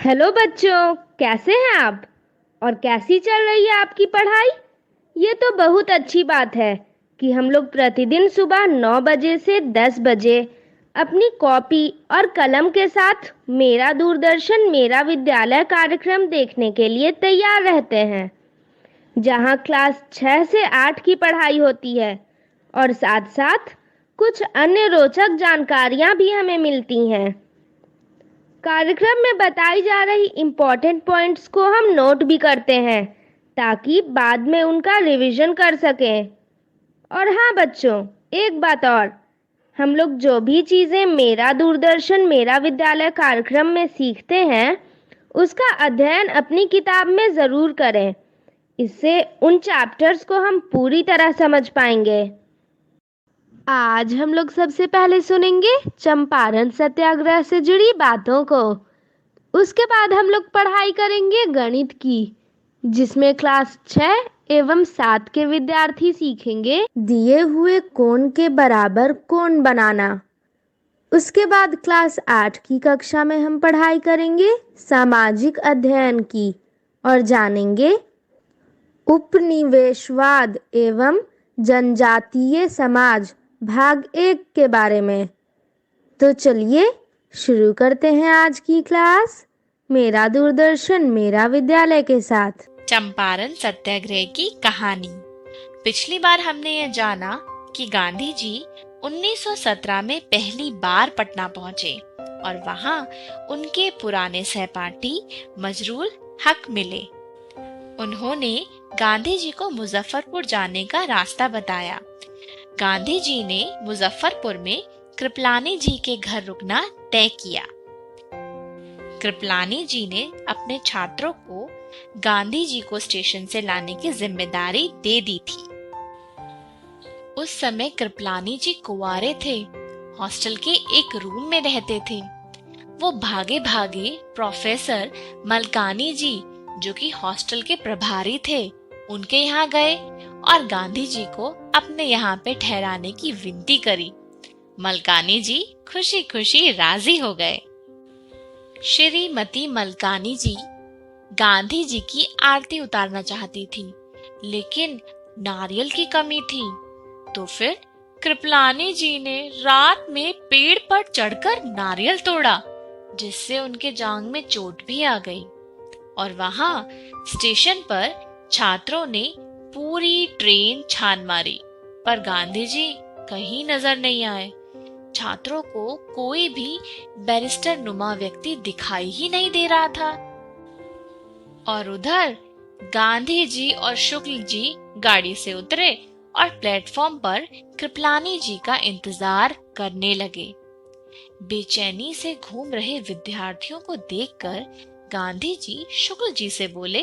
Hello बच्चों, कैसे हैं आप? और कैसी चल रही है आपकी पढ़ाई? ये तो बहुत अच्छी बात है कि हम लोग प्रतिदिन सुबह 9 बजे से 10 बजे अपनी कॉपी और कलम के साथ मेरा दूरदर्शन मेरा विद्यालय कार्यक्रम देखने के लिए तैयार रहते हैं, जहां क्लास 6 से 8 की पढ़ाई होती है और साथ-साथ कुछ अन्य रोचक जानकारियां भी हमें मिलती हैं। कार्यक्रम में बताई जा रही इम्पोर्टेंट पॉइंट्स को हम नोट भी करते हैं ताकि बाद में उनका रिवीजन कर सकें। और हाँ बच्चों, एक बात और, हम लोग जो भी चीज़ें मेरा दूरदर्शन मेरा विद्यालय कार्यक्रम में सीखते हैं उसका अध्ययन अपनी किताब में ज़रूर करें। इससे उन चैप्टर्स को हम पूरी तरह समझ पाएंगे। आज हम लोग सबसे पहले सुनेंगे चंपारण सत्याग्रह से जुड़ी बातों को। उसके बाद हम लोग पढ़ाई करेंगे गणित की, जिसमें क्लास 6 एवं 7 के विद्यार्थी सीखेंगे दिए हुए कोण के बराबर कोण बनाना। उसके बाद क्लास 8 की कक्षा में हम पढ़ाई करेंगे सामाजिक अध्ययन की और जानेंगे उपनिवेशवाद एवं जनजातीय समाज भाग 1 के बारे में। तो चलिए शुरू करते हैं आज की क्लास मेरा दूरदर्शन मेरा विद्यालय के साथ। चंपारण सत्याग्रह की कहानी। पिछली बार हमने ये जाना कि गांधी जी 1917 में पहली बार पटना पहुंचे और वहां उनके पुराने सहपाठी मजरूल हक मिले। उन्होंने गांधी जी को मुजफ्फरपुर जाने का रास्ता बताया। गांधी जी ने मुजफ्फरपुर में कृपलानी जी के घर रुकना तय किया। कृपलानी जी ने अपने छात्रों को गांधी जी को स्टेशन से लाने की जिम्मेदारी दे दी थी। उस समय कृपलानी जी कुंवारे थे, हॉस्टल के एक रूम में रहते थे। वो भागे भागे प्रोफेसर मलकानी जी, जो कि हॉस्टल के प्रभारी थे, उनके यहाँ गए और गांधी जी को अपने यहाँ पे ठहराने की विनती करी। मलकानी जी खुशी खुशी राजी हो गए। श्रीमती मलकानी जी गांधी जी की आरती उतारना चाहती थी, लेकिन नारियल की कमी थी। तो फिर कृपलानी जी ने रात में पेड़ पर चढ़कर नारियल तोड़ा, जिससे उनके जांग में चोट भी आ गई। और वहां स्टेशन पर छात्रों ने पूरी ट्रेन छान मारी, पर गांधी जी कहीं नजर नहीं आए। छात्रों को कोई भी बैरिस्टर नुमा व्यक्ति दिखाई ही नहीं दे रहा था। और उधर गांधी जी और शुक्ल जी गाड़ी से उतरे और प्लेटफॉर्म पर कृपलानी जी का इंतजार करने लगे। बेचैनी से घूम रहे विद्यार्थियों को देखकर गांधी जी शुक्ल जी से बोले,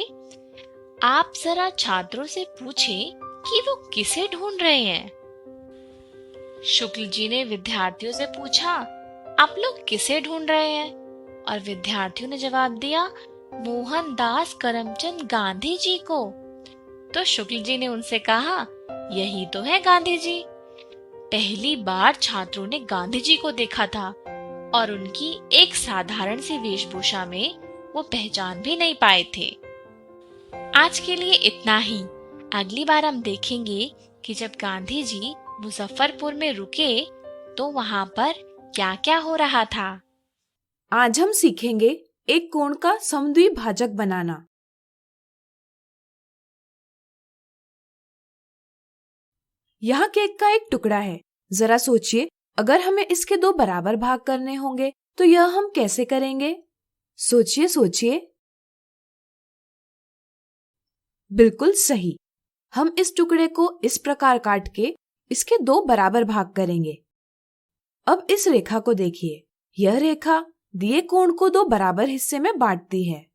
आप जरा छात्रों से पूछें कि वो किसे ढूंढ रहे हैं। शुक्ल जी ने विद्यार्थियों से पूछा, आप लोग किसे ढूंढ रहे हैं? और विद्यार्थियों ने जवाब दिया, मोहनदास करमचंद गांधी जी को। तो शुक्ल जी ने उनसे कहा, यही तो है गांधी जी। पहली बार छात्रों ने गांधी जी को देखा था और उनकी एक साधारण सी वेशभूषा में वो पहचान भी नहीं पाए थे। आज के लिए इतना ही। अगली बार हम देखेंगे कि जब गांधी जी मुजफ्फरपुर में रुके तो वहां पर क्या क्या हो रहा था। आज हम सीखेंगे एक कोण का समद्विभाजक बनाना। यहाँ केक का एक टुकड़ा है। जरा सोचिए, अगर हमें इसके 2 बराबर भाग करने होंगे तो यह हम कैसे करेंगे? सोचिए सोचिए। बिल्कुल सही। हम इस टुकड़े को इस प्रकार काट के इसके 2 बराबर भाग करेंगे। अब इस रेखा को देखिए। यह रेखा दिए कोण को 2 बराबर हिस्से में बांटती है।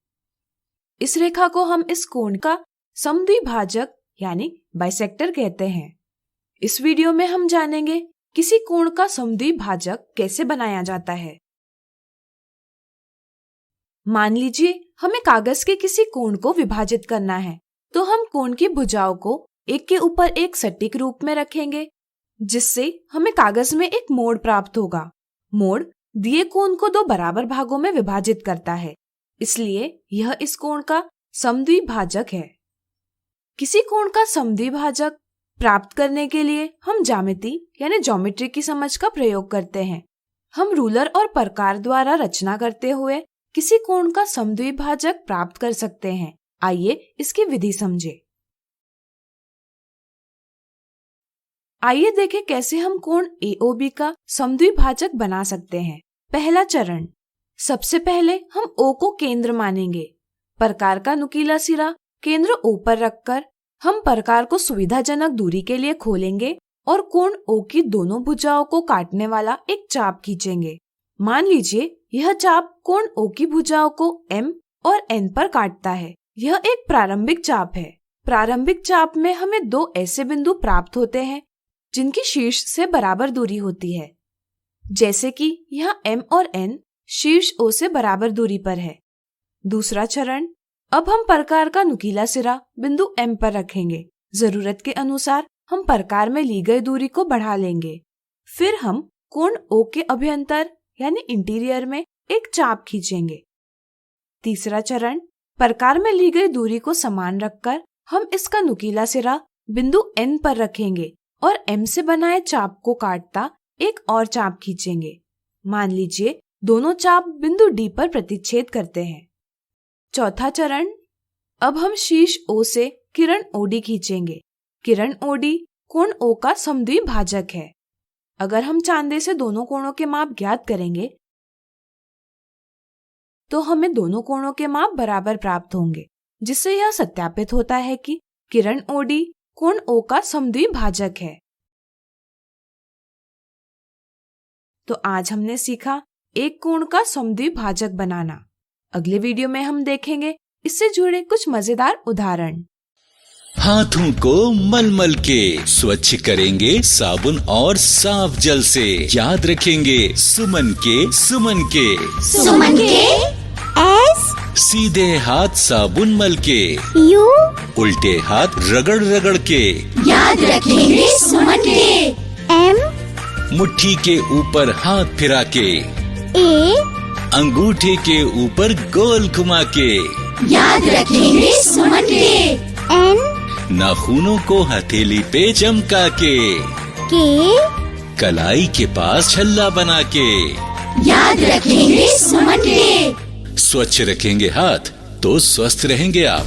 इस रेखा को हम इस कोण का समद्विभाजक यानी बाइसेक्टर कहते हैं। इस वीडियो में हम जानेंगे किसी कोण का समद्विभाजक कैसे बनाया जाता है। मान लीजिए हमें कागज के किसी कोण को विभाजित करना है, तो हम कोण की भुजाओं को एक के ऊपर एक सटीक रूप में रखेंगे, जिससे हमें कागज में एक मोड़ प्राप्त होगा। मोड़ दिए कोण को 2 बराबर भागों में विभाजित करता है। इसलिए यह इस कोण का समद्विभाजक है। किसी कोण का समद्विभाजक प्राप्त करने के लिए हम ज्यामिति यानी ज्योमेट्री की समझ का प्रयोग करते हैं। हम रूलर और प्रकार द्वारा रचना करते हुए किसी कोण का समद्विभाजक प्राप्त कर सकते हैं। आइए इसकी विधि समझें। आइए देखें कैसे हम कोण AOB का समद्विभाजक बना सकते हैं। पहला चरण, सबसे पहले हम O को केंद्र मानेंगे। प्रकार का नुकीला सिरा केंद्र O पर रखकर हम प्रकार को सुविधाजनक दूरी के लिए खोलेंगे और कोण O की दोनों भुजाओं को काटने वाला एक चाप खींचेंगे। मान लीजिए यह चाप कोण O की भुजाओं को M और N पर काटता है। यह एक प्रारंभिक चाप है। प्रारंभिक चाप में हमें दो ऐसे बिंदु प्राप्त होते हैं जिनकी शीर्ष से बराबर दूरी होती है, जैसे कि यहाँ M और N शीर्ष O से बराबर दूरी पर है। दूसरा चरण, अब हम प्रकार का नुकीला सिरा बिंदु M पर रखेंगे। जरूरत के अनुसार हम प्रकार में ली गई दूरी को बढ़ा लेंगे। फिर हम कोण O के अभ्यंतर यानी इंटीरियर में एक चाप खींचेंगे। तीसरा चरण, प्रकार में ली गई दूरी को समान रखकर हम इसका नुकीला सिरा बिंदु N पर रखेंगे और M से बनाए चाप को काटता एक और चाप खींचेंगे। मान लीजिए दोनों चाप बिंदु D पर प्रतिच्छेद करते हैं। चौथा चरण, अब हम शीर्ष O से किरण OD खींचेंगे। किरण OD कोण O का समद्विभाजक है। अगर हम चांदे से दोनों कोणों के माप ज्ञात करेंगे तो हमें दोनों कोणों के माप बराबर प्राप्त होंगे, जिससे यह सत्यापित होता है कि किरण OD कोण O का समद्विभाजक है। तो आज हमने सीखा एक कोण का समद्विभाजक बनाना। अगले वीडियो में हम देखेंगे इससे जुड़े कुछ मजेदार उदाहरण। हाथों को मल के स्वच्छ करेंगे साबुन और साफ जल से। याद रखेंगे सुमन के S सीधे हाथ साबुन मल के, U उल्टे हाथ रगड़ के। याद रखेंगे सुमन के। M मुट्ठी के ऊपर हाथ फिरा के, A अंगूठे के ऊपर गोल घुमा के। याद रखेंगे सुमन के। N नाखूनों को हथेली पे चमका के, K कलाई के पास छल्ला बना के। याद रखेंगे सुमन के। स्वच्छ रखेंगे हाथ तो स्वस्थ रहेंगे आप।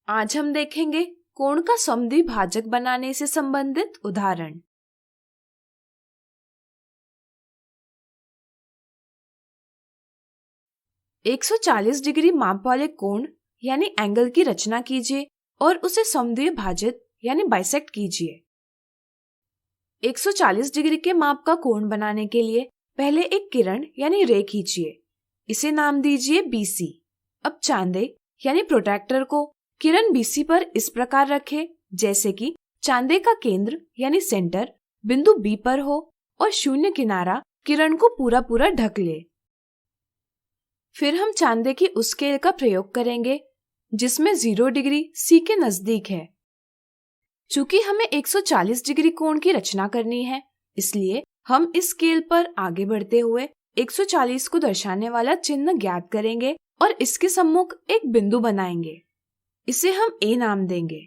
आज हम देखेंगे कोण का समद्विभाजक बनाने से संबंधित उदाहरण। एक 140 डिग्री माप वाले कोण यानी एंगल की रचना कीजिए और उसे समद्विभाजित यानी बाइसेक्ट कीजिए। 140 डिग्री के माप का कोण बनाने के लिए पहले एक किरण यानी रे खींचिए। इसे नाम दीजिए BC। अब चांदे यानी प्रोट्रैक्टर को किरण BC पर इस प्रकार रखें जैसे कि चांदे का केंद्र यानी सेंटर बिंदु B पर हो और शून्य किनारा किरण को पूरा ढक ले। फिर हम चांदे की उस स्केल का प्रयोग करेंगे जिसमें 0 डिग्री C के नजदीक है। चूंकि हमें 140 डिग्री कोण की रचना करनी है, इसलिए हम इस स्केल पर आगे बढ़ते हुए 140 को दर्शाने वाला चिन्ह ज्ञात करेंगे और इसके सम्मुख एक बिंदु बनाएंगे। इसे हम A नाम देंगे।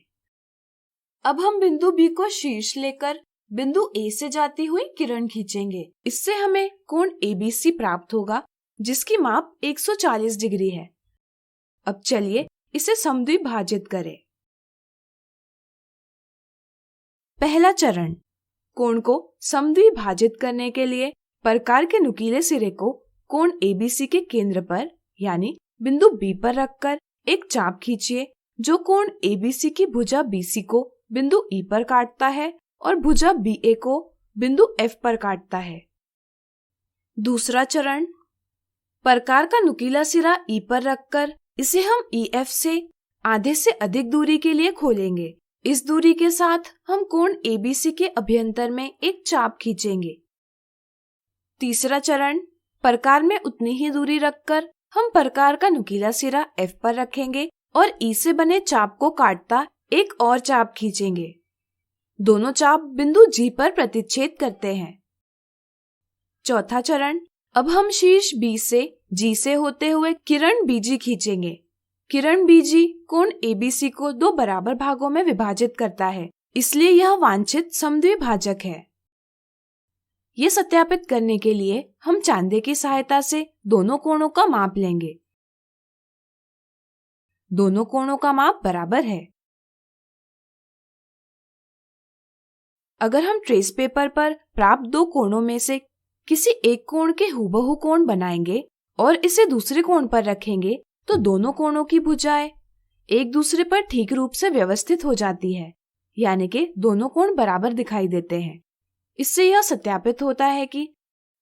अब हम बिंदु B को शीर्ष लेकर बिंदु A से जाती हुई किरण खींचेंगे। इससे हमें कोण ABC प्राप्त होगा जिसकी माप 140 डिग्री है। अब चलिए इसे समद्विभाजित करें। पहला चरण, कोण को समद्विभाजित करने के लिए प्रकार के नुकीले सिरे को कोण ABC के केंद्र पर यानी बिंदु B पर रखकर एक चाप खींचिए जो कोण ABC की भुजा BC को बिंदु E पर काटता है और भुजा BA को बिंदु F पर काटता है। दूसरा चरण, प्रकार का नुकीला सिरा E पर रखकर इसे हम EF से आधे से अधिक दूरी के लिए खोलेंगे। इस दूरी के साथ हम कोण ABC के अभ्यंतर में एक चाप खींचेंगे। तीसरा चरण, प्रकार में उतनी ही दूरी रखकर हम प्रकार का नुकीला सिरा F पर रखेंगे और E से बने चाप को काटता एक और चाप खींचेंगे। दोनों चाप बिंदु G पर प्रतिच्छेद करते हैं। चौथा चरण, अब हम शीर्ष B से जी से होते हुए किरण बीजी खींचेंगे। किरण बीजी कोण एबीसी को दो बराबर भागों में विभाजित करता है, इसलिए यह वांछित समद्विभाजक है। ये सत्यापित करने के लिए हम चांदे की सहायता से दोनों कोणों का माप लेंगे। दोनों कोणों का माप बराबर है। अगर हम ट्रेस पेपर पर प्राप्त दो कोणों में से किसी एक कोण के हुबहू कोण बनाएंगे और इसे दूसरे कोण पर रखेंगे तो दोनों कोणों की भुजाएं एक दूसरे पर ठीक रूप से व्यवस्थित हो जाती है, यानी कि दोनों कोण बराबर दिखाई देते हैं। इससे यह सत्यापित होता है कि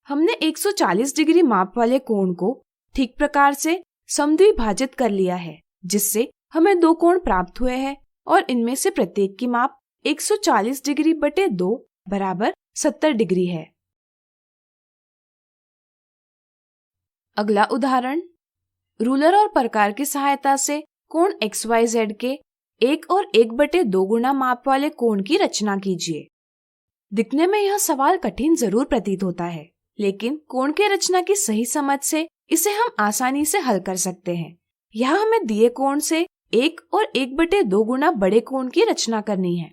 हमने 140 डिग्री माप वाले कोण को ठीक प्रकार से समद्विभाजित कर लिया है, जिससे हमें दो कोण प्राप्त हुए हैं और इनमें से प्रत्येक की माप 140 डिग्री बटे 2 बराबर 70 डिग्री है। अगला उदाहरण, रूलर और प्रकार की सहायता से कोण XYZ के 1 और 1 बटे 2 गुना माप वाले कोण की रचना कीजिए। दिखने में यह सवाल कठिन जरूर प्रतीत होता है, लेकिन कोण के रचना की सही समझ से इसे हम आसानी से हल कर सकते हैं। यहाँ हमें दिए कोण से 1 और 1 बटे 2 गुना बड़े कोण की रचना करनी है।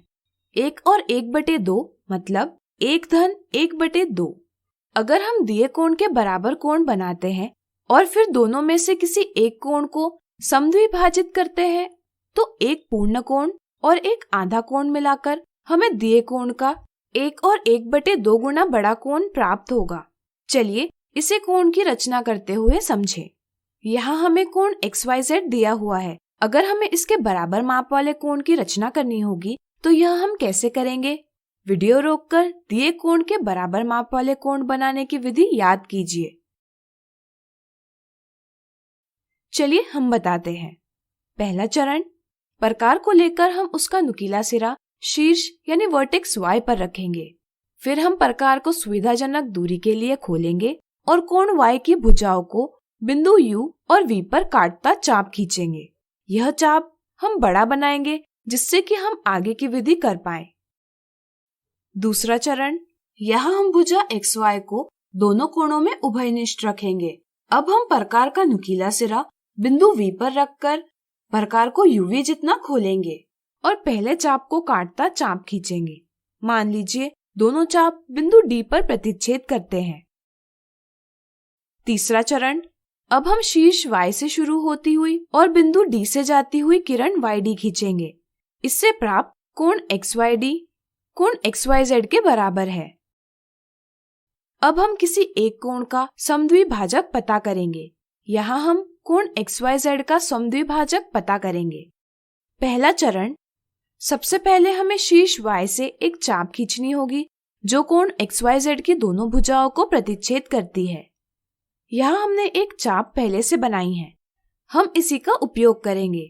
1 और 1 बटे 2 मतलब 1 धन 1 बटे 2। अगर हम दिए कोण के बराबर कोण बनाते हैं और फिर दोनों में से किसी एक कोण को समद्विभाजित करते हैं तो एक पूर्ण कोण और एक आधा कोण मिलाकर हमें दिए कोण का 1 और 1 बटे 2 गुना बड़ा कोण प्राप्त होगा। चलिए इसे कोण की रचना करते हुए समझें। यहाँ हमें कोण XYZ दिया हुआ है। अगर हमें इसके बराबर माप वाले कोण की रचना करनी होगी तो यह हम कैसे करेंगे? वीडियो रोककर दिए कोण के बराबर माप वाले कोण बनाने की विधि याद कीजिए। चलिए हम बताते हैं। पहला चरण, प्रकार को लेकर हम उसका नुकीला सिरा शीर्ष यानी वर्टेक्स Y पर रखेंगे। फिर हम प्रकार को सुविधाजनक दूरी के लिए खोलेंगे और कोण Y की भुजाओं को बिंदु U और V पर काटता चाप खींचेंगे। यह चाप हम बड़ा बनाएंगे जिससे कि हम आगे की विधि कर पाए। दूसरा चरण, यहाँ हम भुजा XY को दोनों कोणों में उभयनिष्ठ रखेंगे। अब हम प्रकार का नुकीला सिरा बिंदु V पर रखकर प्रकार को UV जितना खोलेंगे और पहले चाप को काटता चाप खींचेंगे। मान लीजिए दोनों चाप बिंदु D पर प्रतिच्छेद करते हैं। तीसरा चरण, अब हम शीर्ष Y से शुरू होती हुई और बिंदु D से जाती हुई किरण YD खींचेंगे। इससे प्राप्त कोण XYD कोण XYZ के बराबर है। अब हम किसी एक कोण का समद्विभाजक पता करेंगे। यहाँ हम कोण XYZ का समद्विभाजक पता करेंगे। पहला चरण, सबसे पहले हमें शीर्ष Y से एक चाप खींचनी होगी जो कोण XYZ की दोनों भुजाओं को प्रतिच्छेद करती है। यहाँ हमने एक चाप पहले से बनाई है, हम इसी का उपयोग करेंगे।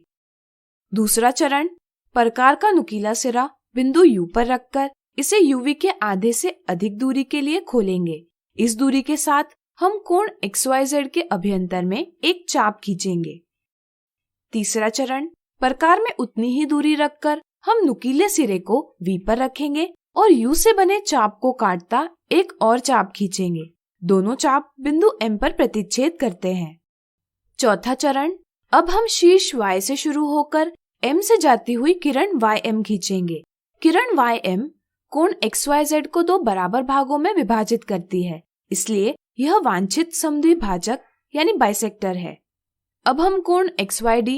दूसरा चरण, प्रकार का नुकीला सिरा बिंदु U पर रखकर इसे UV के आधे से अधिक दूरी के लिए खोलेंगे। इस दूरी के साथ हम कोण XYZ के अभ्यंतर में एक चाप खींचेंगे। तीसरा चरण, प्रकार में उतनी ही दूरी रखकर हम नुकीले सिरे को V पर रखेंगे और U से बने चाप को काटता एक और चाप खींचेंगे। दोनों चाप बिंदु M पर प्रतिच्छेद करते हैं। चौथा चरण, अब हम शीर्ष Y से शुरू होकर M से जाती हुई किरण YM खींचेंगे। किरण YM कोण XYZ को दो बराबर भागों में विभाजित करती है, इसलिए यह वांछित समद्विभाजक यानी बाइसेक्टर है। अब हम कोण XYD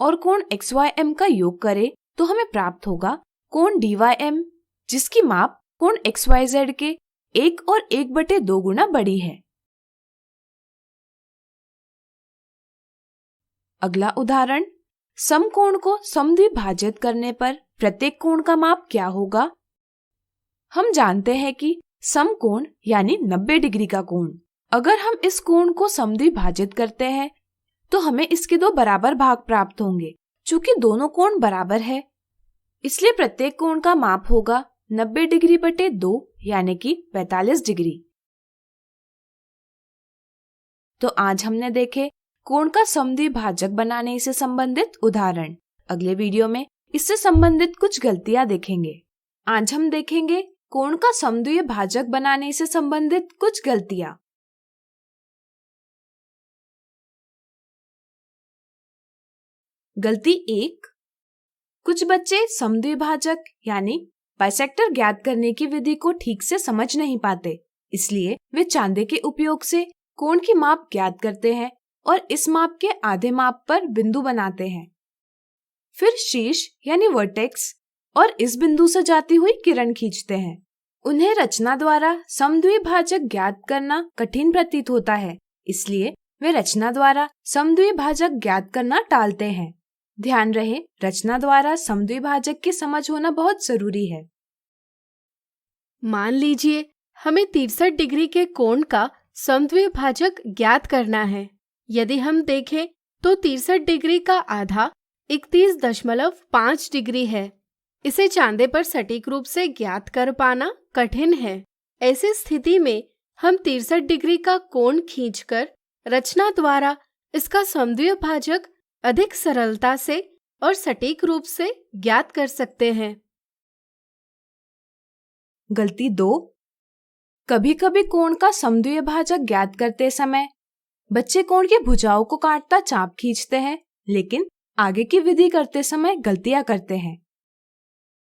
और कोण XYM का योग करें तो हमें प्राप्त होगा कोण DYM, जिसकी माप कोण XYZ के 1 और 1 बटे 2 गुना बड़ी है। अगला उदाहरण, समकोण को समद्विभाजित करने पर प्रत्येक कोण का माप क्या होगा? हम जानते हैं कि समकोण यानी 90 डिग्री का कोण। अगर हम इस कोण को समद्विभाजित करते हैं तो हमें इसके दो बराबर भाग प्राप्त होंगे। चूंकि दोनों कोण बराबर है, इसलिए प्रत्येक कोण का माप होगा 90 डिग्री बटे 2 यानी कि 45 डिग्री। तो आज हमने देखे कोण का समद्विभाजक बनाने से संबंधित उदाहरण। अगले वीडियो में इससे संबंधित कुछ गलतियां देखेंगे। आज हम देखेंगे कोण का समद्विभाजक बनाने से संबंधित कुछ गलतियां। गलती 1, कुछ बच्चे समद्विभाजक यानी बाइसेक्टर ज्ञात करने की विधि को ठीक से समझ नहीं पाते, इसलिए वे चांदे के उपयोग से कोण की माप ज्ञात करते हैं और इस माप के आधे माप पर बिंदु बनाते हैं। फिर शीर्ष यानी वर्टेक्स और इस बिंदु से जाती हुई किरण खींचते हैं। उन्हें रचना द्वारा समद्विभाजक ज्ञात करना कठिन प्रतीत होता है, इसलिए वे रचना द्वारा समद्विभाजक ज्ञात करना टालते हैं। ध्यान रहे, रचना द्वारा समद्विभाजक की समझ होना बहुत जरूरी है। मान लीजिए हमें 63 डिग्री के कोण का समद्विभाजक ज्ञात करना है। यदि हम देखें तो 63 डिग्री का आधा 31.5 डिग्री है। इसे चांदे पर सटीक रूप से ज्ञात कर पाना कठिन है। ऐसी स्थिति में हम 63 डिग्री का कोण खींचकर रचना द्वारा इसका समद्विभाजक अधिक सरलता से और सटीक रूप से ज्ञात कर सकते हैं। गलती 2, कभी कभी कोण का समद्विभाजक ज्ञात करते समय बच्चे कोण की भुजाओं को काटता चाप खींचते हैं, लेकिन आगे की विधि करते समय गलतियां करते हैं।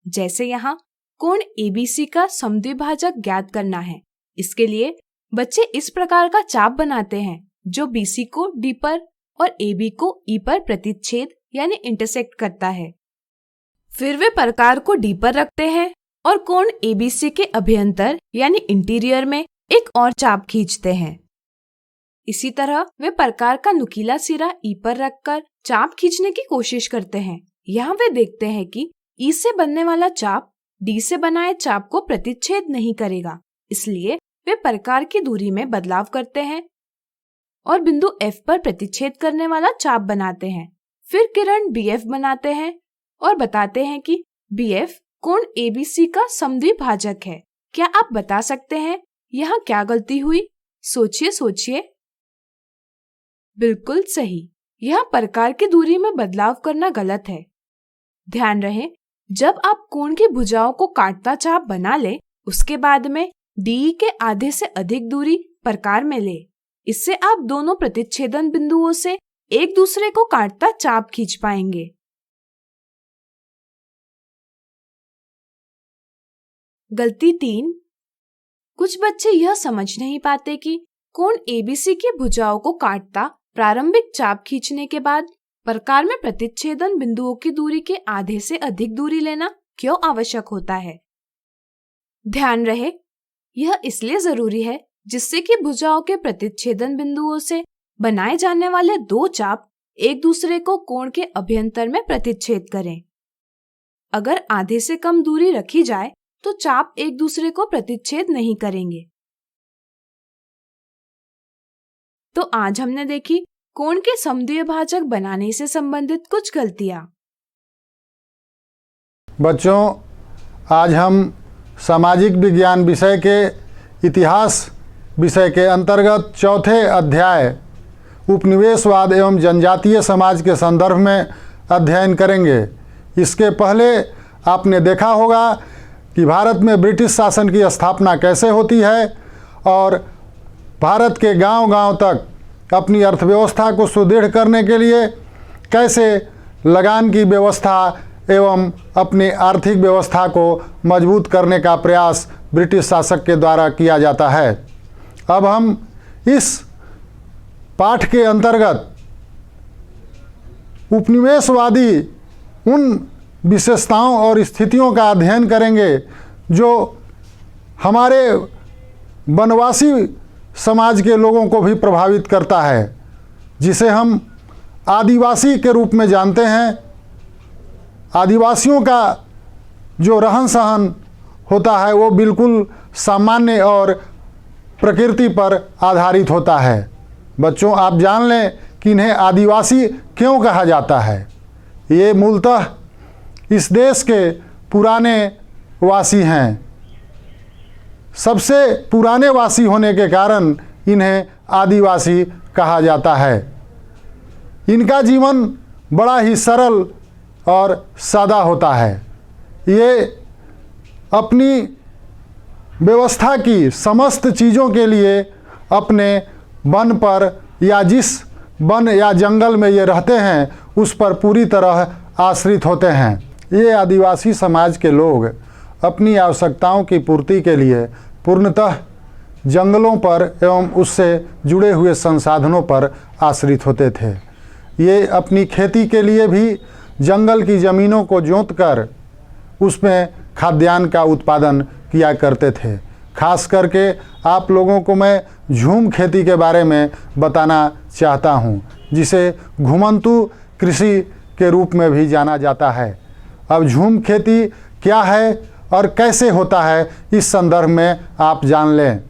जैसे यहाँ कोण ABC का समद्विभाजक ज्ञात करना है। इसके लिए बच्चे इस प्रकार का चाप बनाते हैं जो BC को D पर और AB को E पर प्रतिच्छेद यानी इंटरसेक्ट करता है। फिर वे प्रकार को D पर रखते हैं और कोण ABC के अभ्यंतर यानी इंटीरियर में एक और चाप खींचते हैं। इसी तरह वे प्रकार का नुकीला सिरा E पर रखकर चाप खींचने की कोशिश करते हैं। यहाँ वे देखते हैं कि E से बनने वाला चाप D से बनाए चाप को प्रतिच्छेद नहीं करेगा, इसलिए वे प्रकार की दूरी में बदलाव करते हैं और बिंदु F पर प्रतिच्छेद करने वाला चाप बनाते हैं। फिर किरण BF बनाते हैं और बताते हैं कि BF कोण ABC का समद्विभाजक है। क्या आप बता सकते हैं यहाँ क्या गलती हुई? सोचिए। बिल्कुल सही, यहाँ प्रकार की दूरी में बदलाव करना गलत है। ध्यान रहे, जब आप कोण की भुजाओं को काटता चाप बना ले, उसके बाद में DE के आधे से अधिक दूरी प्रकार में ले। इससे आप दोनों प्रतिच्छेदन बिंदुओं से एक दूसरे को काटता चाप खींच पाएंगे। गलती 3, कुछ बच्चे यह समझ नहीं पाते कि कोण ABC की भुजाओं को काटता प्रारंभिक चाप खींचने के बाद प्रकार में प्रतिच्छेदन बिंदुओं की दूरी के आधे से अधिक दूरी लेना क्यों आवश्यक होता है। ध्यान रहे, यह इसलिए जरूरी है जिससे कि भुजाओं के प्रतिच्छेदन बिंदुओं से बनाए जाने वाले दो चाप एक दूसरे को कोण के अभ्यंतर में प्रतिच्छेद करें। अगर आधे से कम दूरी रखी जाए तो चाप एक दूसरे को प्रतिच्छेद नहीं करेंगे। तो आज हमने देखी कोण के समद्विभाजक बनाने से संबंधित कुछ गलतियां। बच्चों, आज हम सामाजिक विज्ञान विषय के इतिहास विषय के अंतर्गत चौथे अध्याय उपनिवेशवाद एवं जनजातीय समाज के संदर्भ में अध्ययन करेंगे। इसके पहले आपने देखा होगा कि भारत में ब्रिटिश शासन की स्थापना कैसे होती है और भारत के गांव-गांव तक अपनी अर्थव्यवस्था को सुदृढ़ करने के लिए कैसे लगान की व्यवस्था एवं अपनी आर्थिक व्यवस्था को मजबूत करने का प्रयास ब्रिटिश शासक के द्वारा किया जाता है। अब हम इस पाठ के अंतर्गत उपनिवेशवादी उन विशेषताओं और स्थितियों का अध्ययन करेंगे जो हमारे वनवासी समाज के लोगों को भी प्रभावित करता है, जिसे हम आदिवासी के रूप में जानते हैं। आदिवासियों का जो रहन सहन होता है वो बिल्कुल सामान्य और प्रकृति पर आधारित होता है। बच्चों, आप जान लें कि इन्हें आदिवासी क्यों कहा जाता है। ये मूलतः इस देश के पुराने वासी हैं। सबसे पुराने वासी होने के कारण इन्हें आदिवासी कहा जाता है। इनका जीवन बड़ा ही सरल और सादा होता है। ये अपनी व्यवस्था की समस्त चीज़ों के लिए अपने वन पर या जिस वन या जंगल में ये रहते हैं उस पर पूरी तरह आश्रित होते हैं। ये आदिवासी समाज के लोग अपनी आवश्यकताओं की पूर्ति के लिए पूर्णतः जंगलों पर एवं उससे जुड़े हुए संसाधनों पर आश्रित होते थे। ये अपनी खेती के लिए भी जंगल की ज़मीनों को जोतकर उसमें खाद्यान्न का उत्पादन किया करते थे। खास करके आप लोगों को मैं झूम खेती के बारे में बताना चाहता हूँ, जिसे घुमंतु कृषि के रूप में भी जाना जाता है। अब झूम खेती क्या है और कैसे होता है, इस संदर्भ में आप जान लें।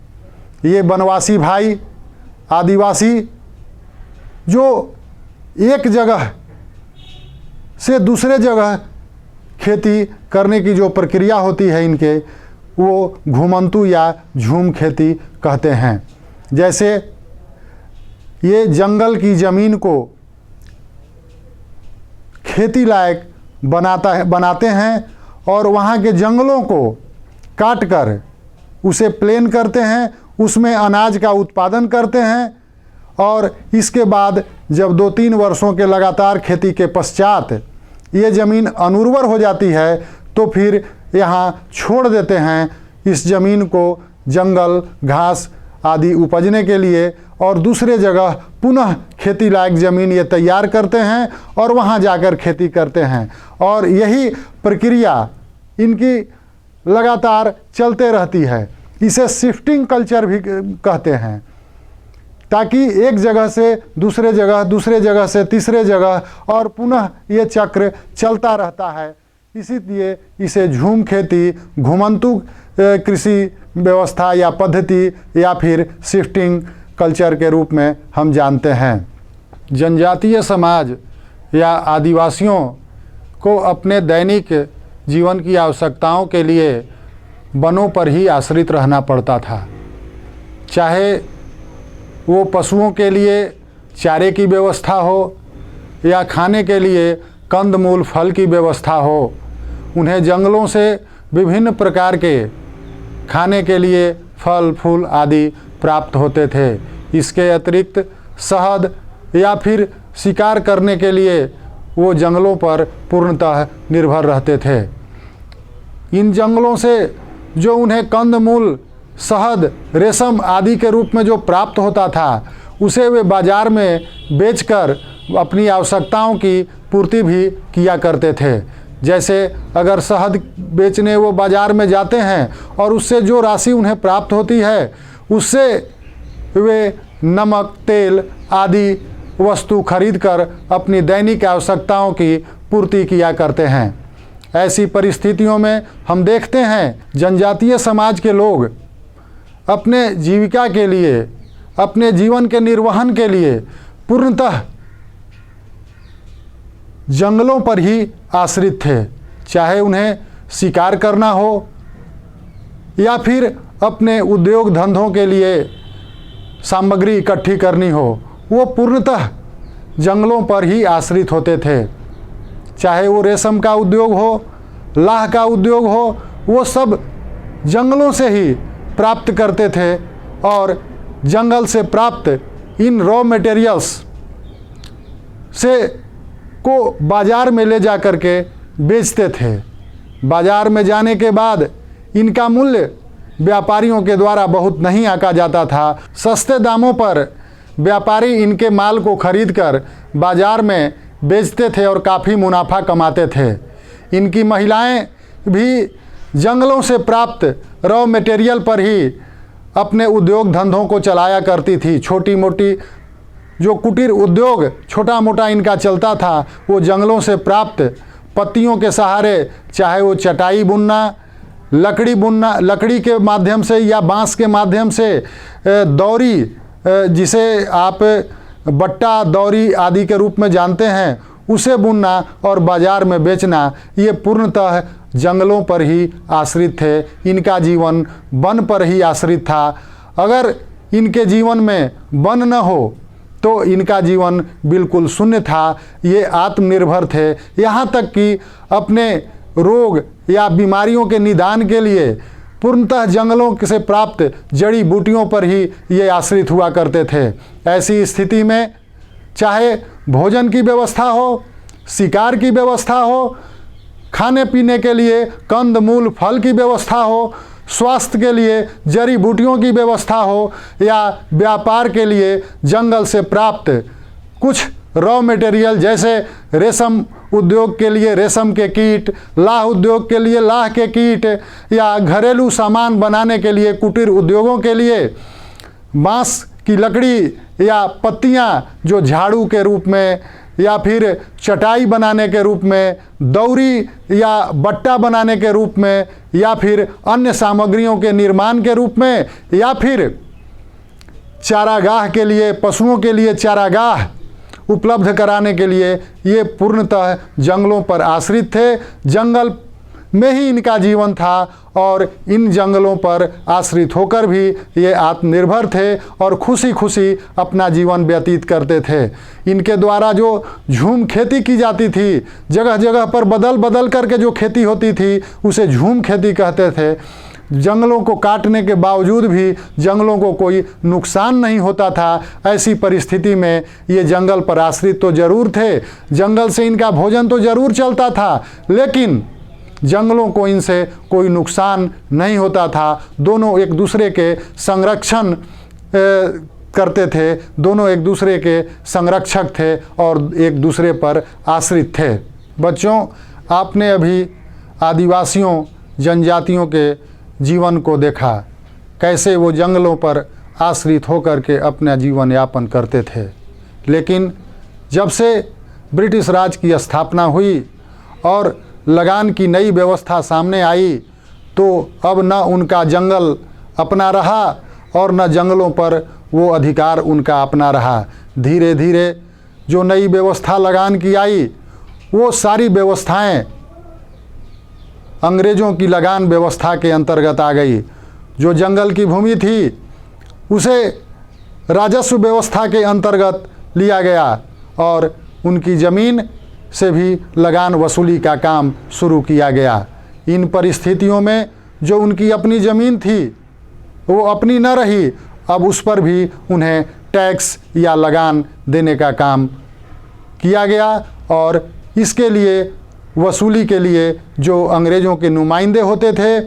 ये वनवासी भाई आदिवासी जो एक जगह से दूसरे जगह खेती करने की जो प्रक्रिया होती है इनके, वो घुमंतु या झूम खेती कहते हैं। जैसे ये जंगल की ज़मीन को खेती लायक बनाते हैं और वहाँ के जंगलों को काट कर उसे प्लेन करते हैं, उसमें अनाज का उत्पादन करते हैं और इसके बाद जब 2-3 वर्षों के लगातार खेती के पश्चात ये ज़मीन अनुर्वर हो जाती है तो फिर यहाँ छोड़ देते हैं इस ज़मीन को जंगल घास आदि उपजने के लिए और दूसरे जगह पुनः खेती लायक ज़मीन ये तैयार करते हैं और वहाँ जाकर खेती करते हैं। और यही प्रक्रिया इनकी लगातार चलते रहती है। इसे शिफ्टिंग कल्चर भी कहते हैं, ताकि एक जगह से दूसरे जगह से तीसरे जगह और पुनः ये चक्र चलता रहता है। इसीलिए इसे झूम खेती, घुमंतु कृषि व्यवस्था या पद्धति या फिर शिफ्टिंग कल्चर के रूप में हम जानते हैं। जनजातीय समाज या आदिवासियों को अपने दैनिक जीवन की आवश्यकताओं के लिए वनों पर ही आश्रित रहना पड़ता था। चाहे वो पशुओं के लिए चारे की व्यवस्था हो या खाने के लिए कंदमूल फल की व्यवस्था हो, उन्हें जंगलों से विभिन्न प्रकार के खाने के लिए फल फूल आदि प्राप्त होते थे। इसके अतिरिक्त शहद या फिर शिकार करने के लिए वो जंगलों पर पूर्णतः निर्भर रहते थे। इन जंगलों से जो उन्हें कंदमूल, शहद, रेशम आदि के रूप में जो प्राप्त होता था, उसे वे बाज़ार में बेचकर अपनी आवश्यकताओं की पूर्ति भी किया करते थे। जैसे अगर शहद बेचने वो बाज़ार में जाते हैं और उससे जो राशि उन्हें प्राप्त होती है, उससे वे नमक, तेल आदि वस्तु खरीदकर अपनी दैनिक आवश्यकताओं की पूर्ति किया करते हैं। ऐसी परिस्थितियों में हम देखते हैं जनजातीय समाज के लोग अपने जीविका के लिए, अपने जीवन के निर्वहन के लिए पूर्णतः जंगलों पर ही आश्रित थे। चाहे उन्हें शिकार करना हो या फिर अपने उद्योग धंधों के लिए सामग्री इकट्ठी करनी हो, वो पूर्णतः जंगलों पर ही आश्रित होते थे। चाहे वो रेशम का उद्योग हो, लाह का उद्योग हो, वो सब जंगलों से ही प्राप्त करते थे और जंगल से प्राप्त इन रॉ मटेरियल्स से को बाज़ार में ले जा कर के बेचते थे। बाज़ार में जाने के बाद इनका मूल्य व्यापारियों के द्वारा बहुत नहीं आंका जाता था। सस्ते दामों पर व्यापारी इनके माल को खरीदकर बाज़ार में बेचते थे और काफ़ी मुनाफा कमाते थे। इनकी महिलाएं भी जंगलों से प्राप्त रॉ मटेरियल पर ही अपने उद्योग धंधों को चलाया करती थी। छोटी मोटी जो कुटीर उद्योग छोटा मोटा इनका चलता था, वो जंगलों से प्राप्त पत्तियों के सहारे, चाहे वो चटाई बुनना, लकड़ी बुनना, लकड़ी के माध्यम से या बांस के माध्यम से दौरी, जिसे आप बट्टा दौरी आदि के रूप में जानते हैं, उसे बुनना और बाज़ार में बेचना, ये पूर्णतः जंगलों पर ही आश्रित थे। इनका जीवन वन पर ही आश्रित था। अगर इनके जीवन में वन न हो तो इनका जीवन बिल्कुल शून्य था। ये आत्मनिर्भर थे, यहाँ तक कि अपने रोग या बीमारियों के निदान के लिए पूर्णतः जंगलों से प्राप्त जड़ी बूटियों पर ही ये आश्रित हुआ करते थे। ऐसी स्थिति में चाहे भोजन की व्यवस्था हो, शिकार की व्यवस्था हो, खाने पीने के लिए कंद मूल फल की व्यवस्था हो, स्वास्थ्य के लिए जड़ी बूटियों की व्यवस्था हो, या व्यापार के लिए जंगल से प्राप्त कुछ रॉ मटेरियल जैसे रेशम उद्योग के लिए रेशम के कीट, लाह उद्योग के लिए लाह के कीट, या घरेलू सामान बनाने के लिए कुटीर उद्योगों के लिए बांस की लकड़ी या पत्तियां जो झाड़ू के रूप में या फिर चटाई बनाने के रूप में, दौरी या बट्टा बनाने के रूप में, या फिर अन्य सामग्रियों के निर्माण के रूप में, या फिर चारागाह के लिए पशुओं के लिए चारागाह उपलब्ध कराने के लिए ये पूर्णतः जंगलों पर आश्रित थे। जंगल में ही इनका जीवन था और इन जंगलों पर आश्रित होकर भी ये आत्मनिर्भर थे और खुशी खुशी अपना जीवन व्यतीत करते थे। इनके द्वारा जो झूम खेती की जाती थी, जगह जगह पर बदल बदल करके जो खेती होती थी उसे झूम खेती कहते थे। जंगलों को काटने के बावजूद भी जंगलों को कोई नुकसान नहीं होता था। ऐसी परिस्थिति में ये जंगल पर आश्रित तो जरूर थे, जंगल से इनका भोजन तो जरूर चलता था, लेकिन जंगलों को इनसे कोई नुकसान नहीं होता था। दोनों एक दूसरे के संरक्षण करते थे, दोनों एक दूसरे के संरक्षक थे और एक दूसरे पर आश्रित थे। बच्चों, आपने अभी आदिवासियों जनजातियों के जीवन को देखा, कैसे वो जंगलों पर आश्रित होकर के अपना जीवन यापन करते थे। लेकिन जब से ब्रिटिश राज की स्थापना हुई और लगान की नई व्यवस्था सामने आई, तो अब न उनका जंगल अपना रहा और न जंगलों पर वो अधिकार उनका अपना रहा। धीरे धीरे जो नई व्यवस्था लगान की आई, वो सारी व्यवस्थाएं अंग्रेज़ों की लगान व्यवस्था के अंतर्गत आ गई। जो जंगल की भूमि थी उसे राजस्व व्यवस्था के अंतर्गत लिया गया और उनकी ज़मीन से भी लगान वसूली का काम शुरू किया गया। इन परिस्थितियों में जो उनकी अपनी ज़मीन थी वो अपनी न रही, अब उस पर भी उन्हें टैक्स या लगान देने का काम किया गया और इसके लिए वसूली के लिए जो अंग्रेज़ों के नुमाइंदे होते थे,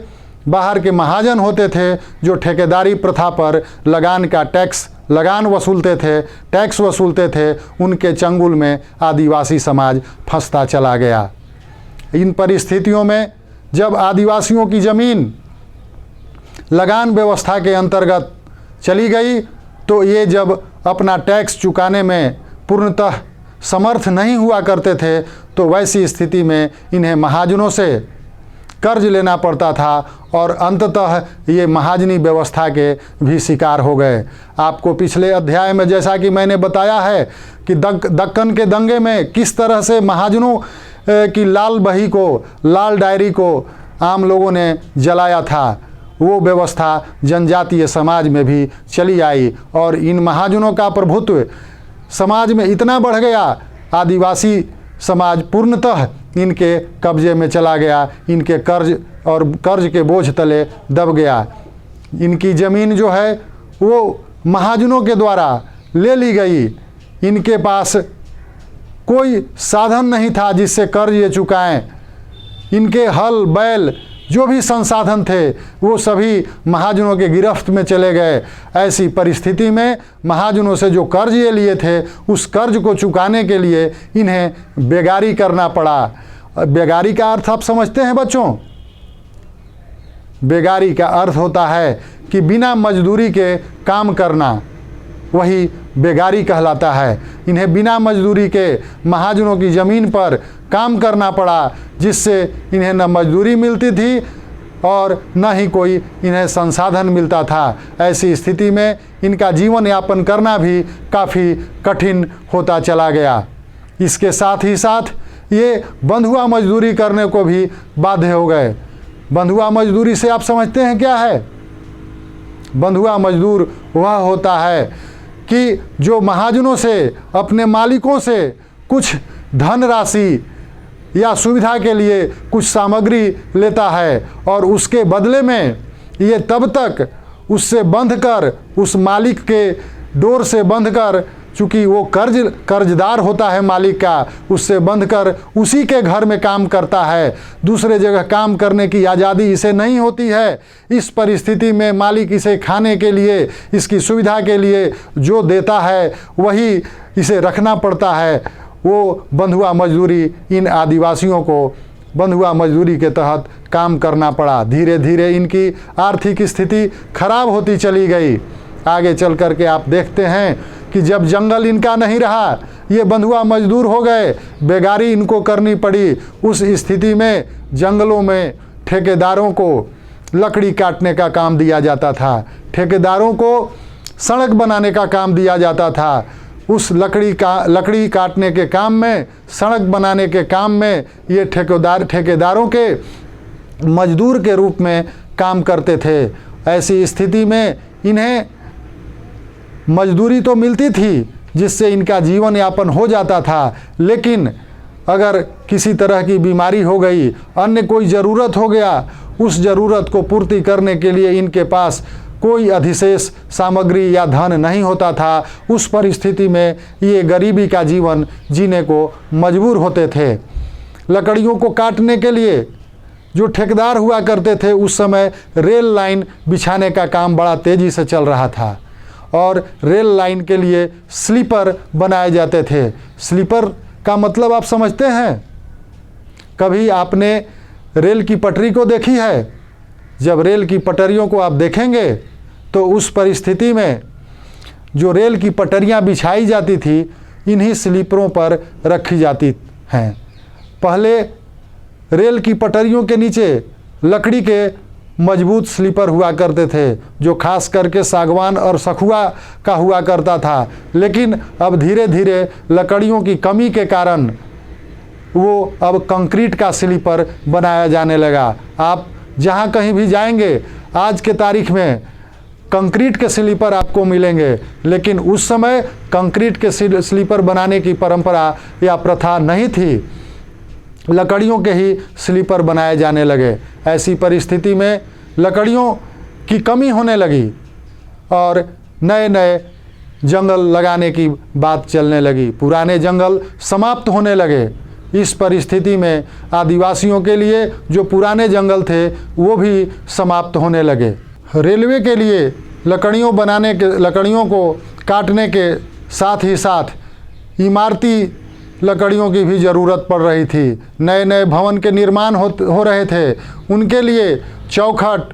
बाहर के महाजन होते थे, जो ठेकेदारी प्रथा पर लगान का लगान वसूलते थे, टैक्स वसूलते थे, उनके चंगुल में आदिवासी समाज फंसता चला गया। इन परिस्थितियों में जब आदिवासियों की ज़मीन लगान व्यवस्था के अंतर्गत चली गई, तो ये जब अपना टैक्स चुकाने में पूर्णतः समर्थ नहीं हुआ करते थे, तो वैसी स्थिति में इन्हें महाजनों से कर्ज लेना पड़ता था और अंततः ये महाजनी व्यवस्था के भी शिकार हो गए। आपको पिछले अध्याय में जैसा कि मैंने बताया है कि दक्कन के दंगे में किस तरह से महाजनों की लाल बही को, लाल डायरी को आम लोगों ने जलाया था, वो व्यवस्था जनजातीय समाज में भी चली आई और इन महाजनों का प्रभुत्व समाज में इतना बढ़ गया, आदिवासी समाज पूर्णतः इनके कब्जे में चला गया, इनके कर्ज के बोझ तले दब गया। इनकी ज़मीन जो है वो महाजनों के द्वारा ले ली गई। इनके पास कोई साधन नहीं था जिससे कर्ज ये चुकाएं। इनके हल बैल जो भी संसाधन थे वो सभी महाजनों के गिरफ्त में चले गए। ऐसी परिस्थिति में महाजनों से जो कर्ज ये लिए थे उस कर्ज को चुकाने के लिए इन्हें बेगारी करना पड़ा। बेगारी का अर्थ आप समझते हैं बच्चों? बेगारी का अर्थ होता है कि बिना मजदूरी के काम करना, वही बेगारी कहलाता है। इन्हें बिना मजदूरी के महाजनों की ज़मीन पर काम करना पड़ा, जिससे इन्हें न मजदूरी मिलती थी और न ही कोई इन्हें संसाधन मिलता था। ऐसी स्थिति में इनका जीवन यापन करना भी काफ़ी कठिन होता चला गया। इसके साथ ही साथ ये बंधुआ मजदूरी करने को भी बाध्य हो गए। बंधुआ मजदूरी से आप समझते हैं क्या है? बंधुआ मजदूर वह होता है कि जो महाजनों से, अपने मालिकों से कुछ धनराशि या सुविधा के लिए कुछ सामग्री लेता है और उसके बदले में ये तब तक उससे बंधकर, उस मालिक के डोर से बंधकर चूँकि वो कर्जदार होता है मालिक का, उससे बंधकर उसी के घर में काम करता है, दूसरे जगह काम करने की आज़ादी इसे नहीं होती है। इस परिस्थिति में मालिक इसे खाने के लिए, इसकी सुविधा के लिए जो देता है वही इसे रखना पड़ता है। वो बंधुआ मजदूरी, इन आदिवासियों को बंधुआ मजदूरी के तहत काम करना पड़ा। धीरे धीरे इनकी आर्थिक स्थिति खराब होती चली गई। आगे चल कर के आप देखते हैं कि जब जंगल इनका नहीं रहा, ये बंधुआ मजदूर हो गए, बेगारी इनको करनी पड़ी। उस स्थिति में जंगलों में ठेकेदारों को लकड़ी काटने का काम दिया जाता था, ठेकेदारों को सड़क बनाने का काम दिया जाता था। उस लकड़ी काटने के काम में, सड़क बनाने के काम में ये ठेकेदारों के मजदूर के रूप में काम करते थे। ऐसी स्थिति में इन्हें मजदूरी तो मिलती थी जिससे इनका जीवन यापन हो जाता था, लेकिन अगर किसी तरह की बीमारी हो गई, अन्य कोई ज़रूरत हो गया, उस ज़रूरत को पूर्ति करने के लिए इनके पास कोई अधिशेष सामग्री या धन नहीं होता था। उस परिस्थिति में ये गरीबी का जीवन जीने को मजबूर होते थे। लकड़ियों को काटने के लिए जो ठेकेदार हुआ करते थे, उस समय रेल लाइन बिछाने का काम बड़ा तेज़ी से चल रहा था और रेल लाइन के लिए स्लीपर बनाए जाते थे। स्लीपर का मतलब आप समझते हैं? कभी आपने रेल की पटरी को देखी है? जब रेल की पटरियों को आप देखेंगे तो उस परिस्थिति में जो रेल की पटरियां बिछाई जाती थी, इन्हीं स्लीपरों पर रखी जाती हैं। पहले रेल की पटरियों के नीचे लकड़ी के मजबूत स्लीपर हुआ करते थे, जो खास करके सागवान और सखुआ का हुआ करता था, लेकिन अब धीरे धीरे लकड़ियों की कमी के कारण वो अब कंक्रीट का स्लीपर बनाया जाने लगा। आप जहाँ कहीं भी जाएंगे आज के तारीख में कंक्रीट के स्लीपर आपको मिलेंगे, लेकिन उस समय कंक्रीट के स्लीपर बनाने की परंपरा या प्रथा नहीं थी। लकड़ियों के ही स्लीपर बनाए जाने लगे। ऐसी परिस्थिति में लकड़ियों की कमी होने लगी और नए नए जंगल लगाने की बात चलने लगी। पुराने जंगल समाप्त होने लगे। इस परिस्थिति में आदिवासियों के लिए जो पुराने जंगल थे वो भी समाप्त होने लगे। रेलवे के लिए लकड़ियों को काटने के साथ ही साथ इमारती लकड़ियों की भी ज़रूरत पड़ रही थी। नए नए भवन के निर्माण हो रहे थे। उनके लिए चौखट,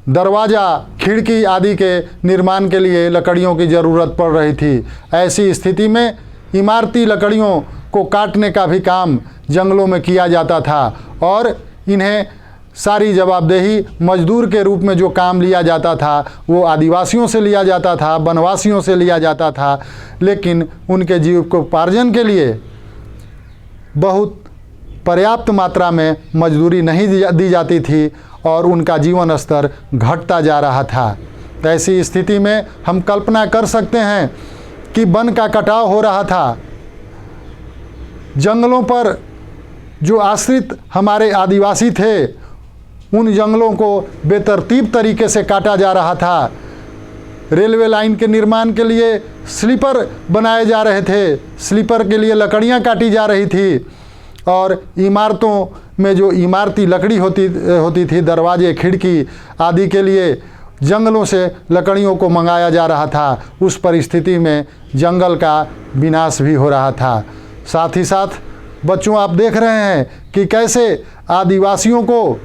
दरवाज़ा, खिड़की आदि के निर्माण के लिए लकड़ियों की ज़रूरत पड़ रही थी। ऐसी स्थिति में इमारती लकड़ियों को काटने का भी काम जंगलों में किया जाता था और इन्हें सारी जवाबदेही मजदूर के रूप में जो काम लिया जाता था वो आदिवासियों से लिया जाता था, वनवासियों से लिया जाता था। लेकिन उनके जीविकोपार्जन के लिए बहुत पर्याप्त मात्रा में मजदूरी नहीं दी जाती थी और उनका जीवन स्तर घटता जा रहा था। ऐसी स्थिति में हम कल्पना कर सकते हैं कि वन का कटाव हो रहा था। जंगलों पर जो आश्रित हमारे आदिवासी थे, उन जंगलों को बेतरतीब तरीके से काटा जा रहा था। रेलवे लाइन के निर्माण के लिए स्लीपर बनाए जा रहे थे, स्लीपर के लिए लकड़ियां काटी जा रही थी और इमारतों में जो इमारती लकड़ी होती थी, दरवाजे, खिड़की आदि के लिए जंगलों से लकड़ियों को मंगाया जा रहा था। उस परिस्थिति में जंगल का विनाश भी हो रहा था। साथ ही साथ बच्चों, आप देख रहे हैं कि कैसे आदिवासियों को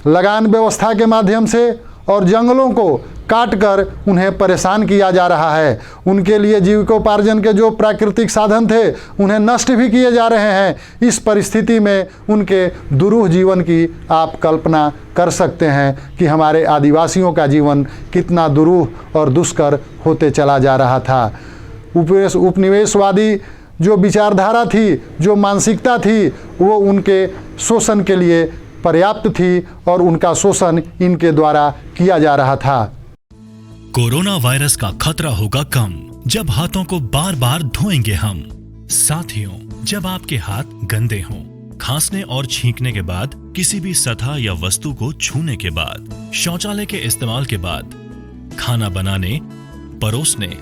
लगान व्यवस्था के माध्यम से और जंगलों को काटकर उन्हें परेशान किया जा रहा है। उनके लिए जीविकोपार्जन के जो प्राकृतिक साधन थे उन्हें नष्ट भी किए जा रहे हैं। इस परिस्थिति में उनके दुरूह जीवन की आप कल्पना कर सकते हैं कि हमारे आदिवासियों का जीवन कितना दुरूह और दुष्कर होते चला जा रहा था। उपनिवेशवादी जो विचारधारा थी, जो मानसिकता थी, वो उनके शोषण के लिए पर्याप्त थी और उनका शोषण इनके द्वारा किया जा रहा था। कोरोना वायरस का खतरा होगा कम जब हाथों को बार बार धोएंगे हम। साथियों, जब आपके हाथ गंदे हों, खांसने और छींकने के बाद, किसी भी सतह या वस्तु को छूने के बाद, शौचालय के इस्तेमाल के बाद, खाना बनाने, परोसने,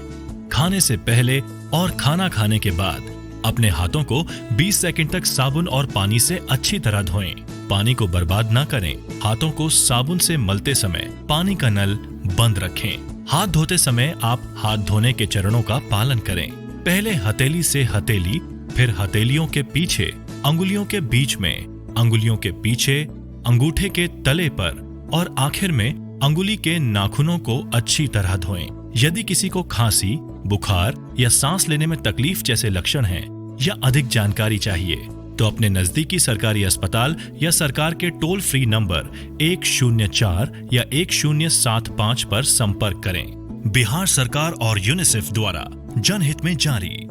खाने से पहले और खाना खाने के बाद अपने हाथों को 20 सेकंड तक साबुन और पानी से अच्छी तरह धोएं। पानी को बर्बाद न करें। हाथों को साबुन से मलते समय पानी का नल बंद रखें। हाथ धोते समय आप हाथ धोने के चरणों का पालन करें। पहले हथेली से हथेली, फिर हथेलियों के पीछे, अंगुलियों के बीच में, अंगुलियों के पीछे, अंगूठे के तले पर और आखिर में अंगुली के नाखूनों को अच्छी तरह धोएं। यदि किसी को खांसी, बुखार या सांस लेने में तकलीफ जैसे लक्षण हैं या अधिक जानकारी चाहिए तो अपने नजदीकी सरकारी अस्पताल या सरकार के टोल फ्री नंबर 104 या 1075 पर संपर्क करें। बिहार सरकार और यूनिसेफ द्वारा जनहित में जारी।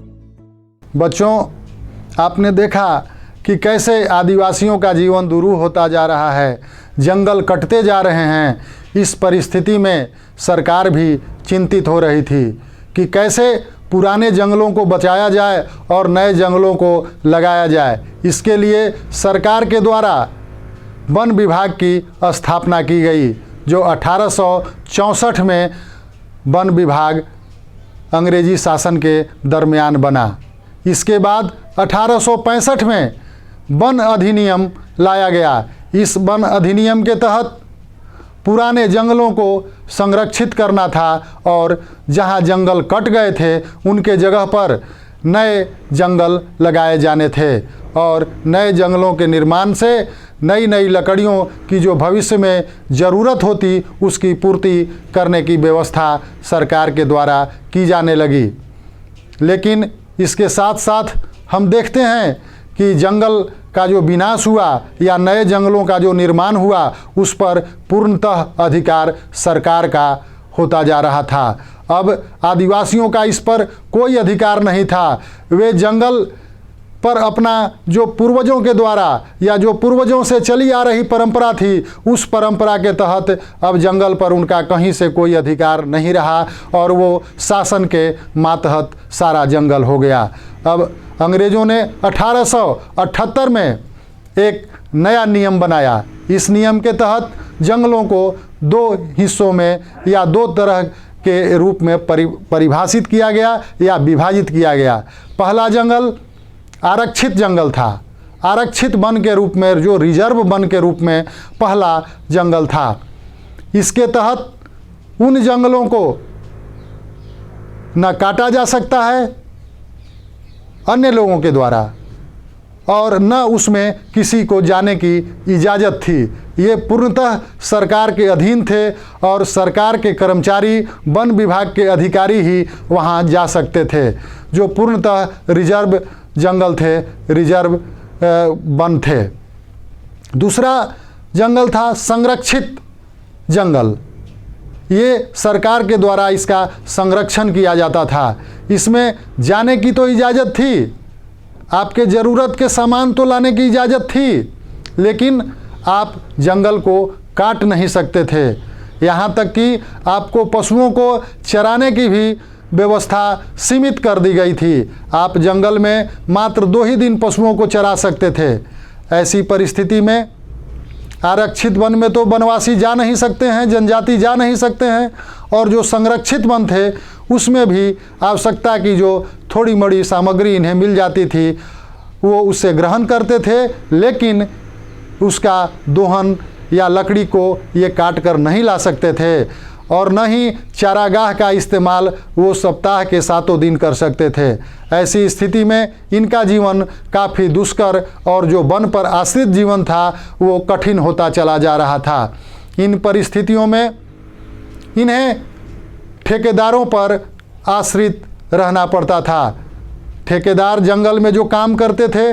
बच्चों, आपने देखा कि कैसे आदिवासियों का जीवन दुरूह होता जा रहा है, जंगल कटते जा रहे हैं। इस परिस्थिति में सरकार भी चिंतित हो रही थी कि कैसे पुराने जंगलों को बचाया जाए और नए जंगलों को लगाया जाए। इसके लिए सरकार के द्वारा वन विभाग की स्थापना की गई, जो 1864 में वन विभाग अंग्रेजी शासन के दरमियान बना। इसके बाद 1865 में वन अधिनियम लाया गया। इस वन अधिनियम के तहत पुराने जंगलों को संरक्षित करना था और जहां जंगल कट गए थे उनके जगह पर नए जंगल लगाए जाने थे और नए जंगलों के निर्माण से नई नई लकड़ियों की जो भविष्य में ज़रूरत होती उसकी पूर्ति करने की व्यवस्था सरकार के द्वारा की जाने लगी। लेकिन इसके साथ साथ हम देखते हैं कि जंगल का जो विनाश हुआ या नए जंगलों का जो निर्माण हुआ उस पर पूर्णतः अधिकार सरकार का होता जा रहा था। अब आदिवासियों का इस पर कोई अधिकार नहीं था। वे जंगल पर अपना जो पूर्वजों के द्वारा या जो पूर्वजों से चली आ रही परंपरा थी उस परंपरा के तहत अब जंगल पर उनका कहीं से कोई अधिकार नहीं रहा और वो शासन के मातहत सारा जंगल हो गया। अब अंग्रेज़ों ने 1878 में एक नया नियम बनाया। इस नियम के तहत जंगलों को दो हिस्सों में या दो तरह के रूप में परिभाषित किया गया या विभाजित किया गया। पहला जंगल आरक्षित जंगल था। आरक्षित वन के रूप में, जो रिजर्व वन के रूप में पहला जंगल था। इसके तहत उन जंगलों को न काटा जा सकता है अन्य लोगों के द्वारा और न उसमें किसी को जाने की इजाज़त थी। ये पूर्णतः सरकार के अधीन थे और सरकार के कर्मचारी, वन विभाग के अधिकारी ही वहाँ जा सकते थे, जो पूर्णतः रिजर्व जंगल थे, रिजर्व वन थे। दूसरा जंगल था संरक्षित जंगल। ये सरकार के द्वारा इसका संरक्षण किया जाता था। इसमें जाने की तो इजाज़त थी, आपके ज़रूरत के सामान तो लाने की इजाज़त थी, लेकिन आप जंगल को काट नहीं सकते थे। यहाँ तक कि आपको पशुओं को चराने की भी व्यवस्था सीमित कर दी गई थी। आप जंगल में मात्र 2 ही दिन पशुओं को चरा सकते थे। ऐसी परिस्थिति में आरक्षित वन में तो वनवासी जा नहीं सकते हैं, जनजाति जा नहीं सकते हैं, और जो संरक्षित वन थे उसमें भी आवश्यकता की जो थोड़ी मोड़ी सामग्री इन्हें मिल जाती थी वो उससे ग्रहण करते थे, लेकिन उसका दोहन या लकड़ी को ये काट कर नहीं ला सकते थे और न ही चारागाह का इस्तेमाल वो सप्ताह के 7 दिन कर सकते थे। ऐसी स्थिति में इनका जीवन काफ़ी दुष्कर और जो वन पर आश्रित जीवन था वो कठिन होता चला जा रहा था। इन परिस्थितियों में इन्हें ठेकेदारों पर आश्रित रहना पड़ता था। ठेकेदार जंगल में जो काम करते थे,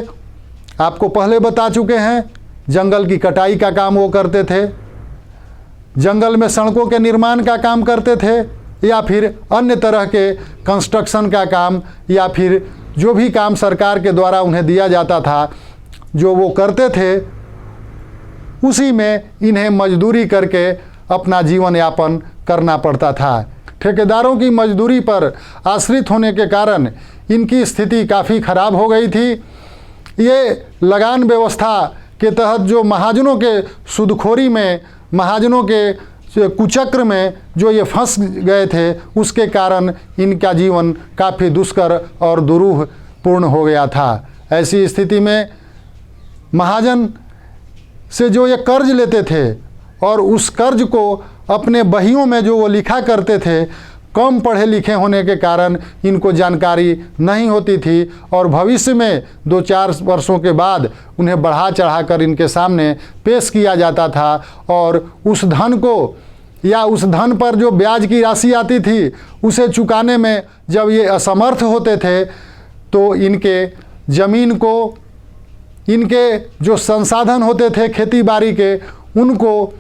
आपको पहले बता चुके हैं, जंगल की कटाई का काम वो करते थे, जंगल में सड़कों के निर्माण का काम करते थे, या फिर अन्य तरह के कंस्ट्रक्शन का काम, या फिर जो भी काम सरकार के द्वारा उन्हें दिया जाता था जो वो करते थे, उसी में इन्हें मजदूरी करके अपना जीवन यापन करना पड़ता था। ठेकेदारों की मजदूरी पर आश्रित होने के कारण इनकी स्थिति काफ़ी खराब हो गई थी। ये लगान व्यवस्था के तहत जो महाजनों के सूदखोरी में, महाजनों के कुचक्र में जो ये फंस गए थे, उसके कारण इनका जीवन काफ़ी दुष्कर और दुरूह पूर्ण हो गया था। ऐसी स्थिति में महाजन से जो ये कर्ज लेते थे और उस कर्ज को अपने बहियों में जो वो लिखा करते थे, कम पढ़े लिखे होने के कारण इनको जानकारी नहीं होती थी और भविष्य में 2-4 वर्षों के बाद उन्हें बढ़ा चढ़ा कर इनके सामने पेश किया जाता था और उस धन को या उस धन पर जो ब्याज की राशि आती थी उसे चुकाने में जब ये असमर्थ होते थे तो इनके ज़मीन को, इनके जो संसाधन होते थे खेती बाड़ी के, उनको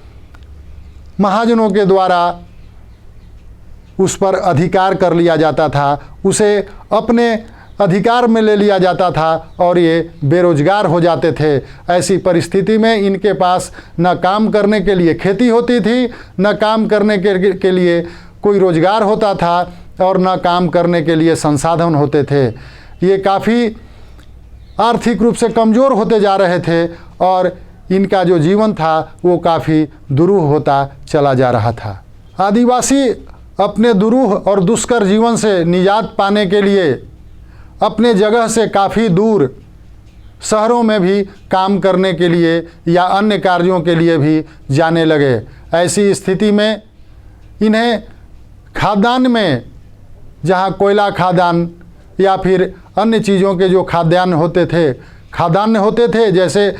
महाजनों के द्वारा उस पर अधिकार कर लिया जाता था, उसे अपने अधिकार में ले लिया जाता था और ये बेरोजगार हो जाते थे। ऐसी परिस्थिति में इनके पास न काम करने के लिए खेती होती थी, न काम करने के लिए कोई रोजगार होता था और न काम करने के लिए संसाधन होते थे। ये काफ़ी आर्थिक रूप से कमज़ोर होते जा रहे थे और इनका जो जीवन था वो काफ़ी दुरूह होता चला जा रहा था। आदिवासी अपने दुरूह और दुष्कर जीवन से निजात पाने के लिए अपने जगह से काफ़ी दूर शहरों में भी काम करने के लिए या अन्य कार्यों के लिए भी जाने लगे। ऐसी स्थिति में इन्हें खाद्यान्न में, जहाँ कोयला खाद्यान्न या फिर अन्य चीज़ों के जो खाद्यान्न होते थे जैसे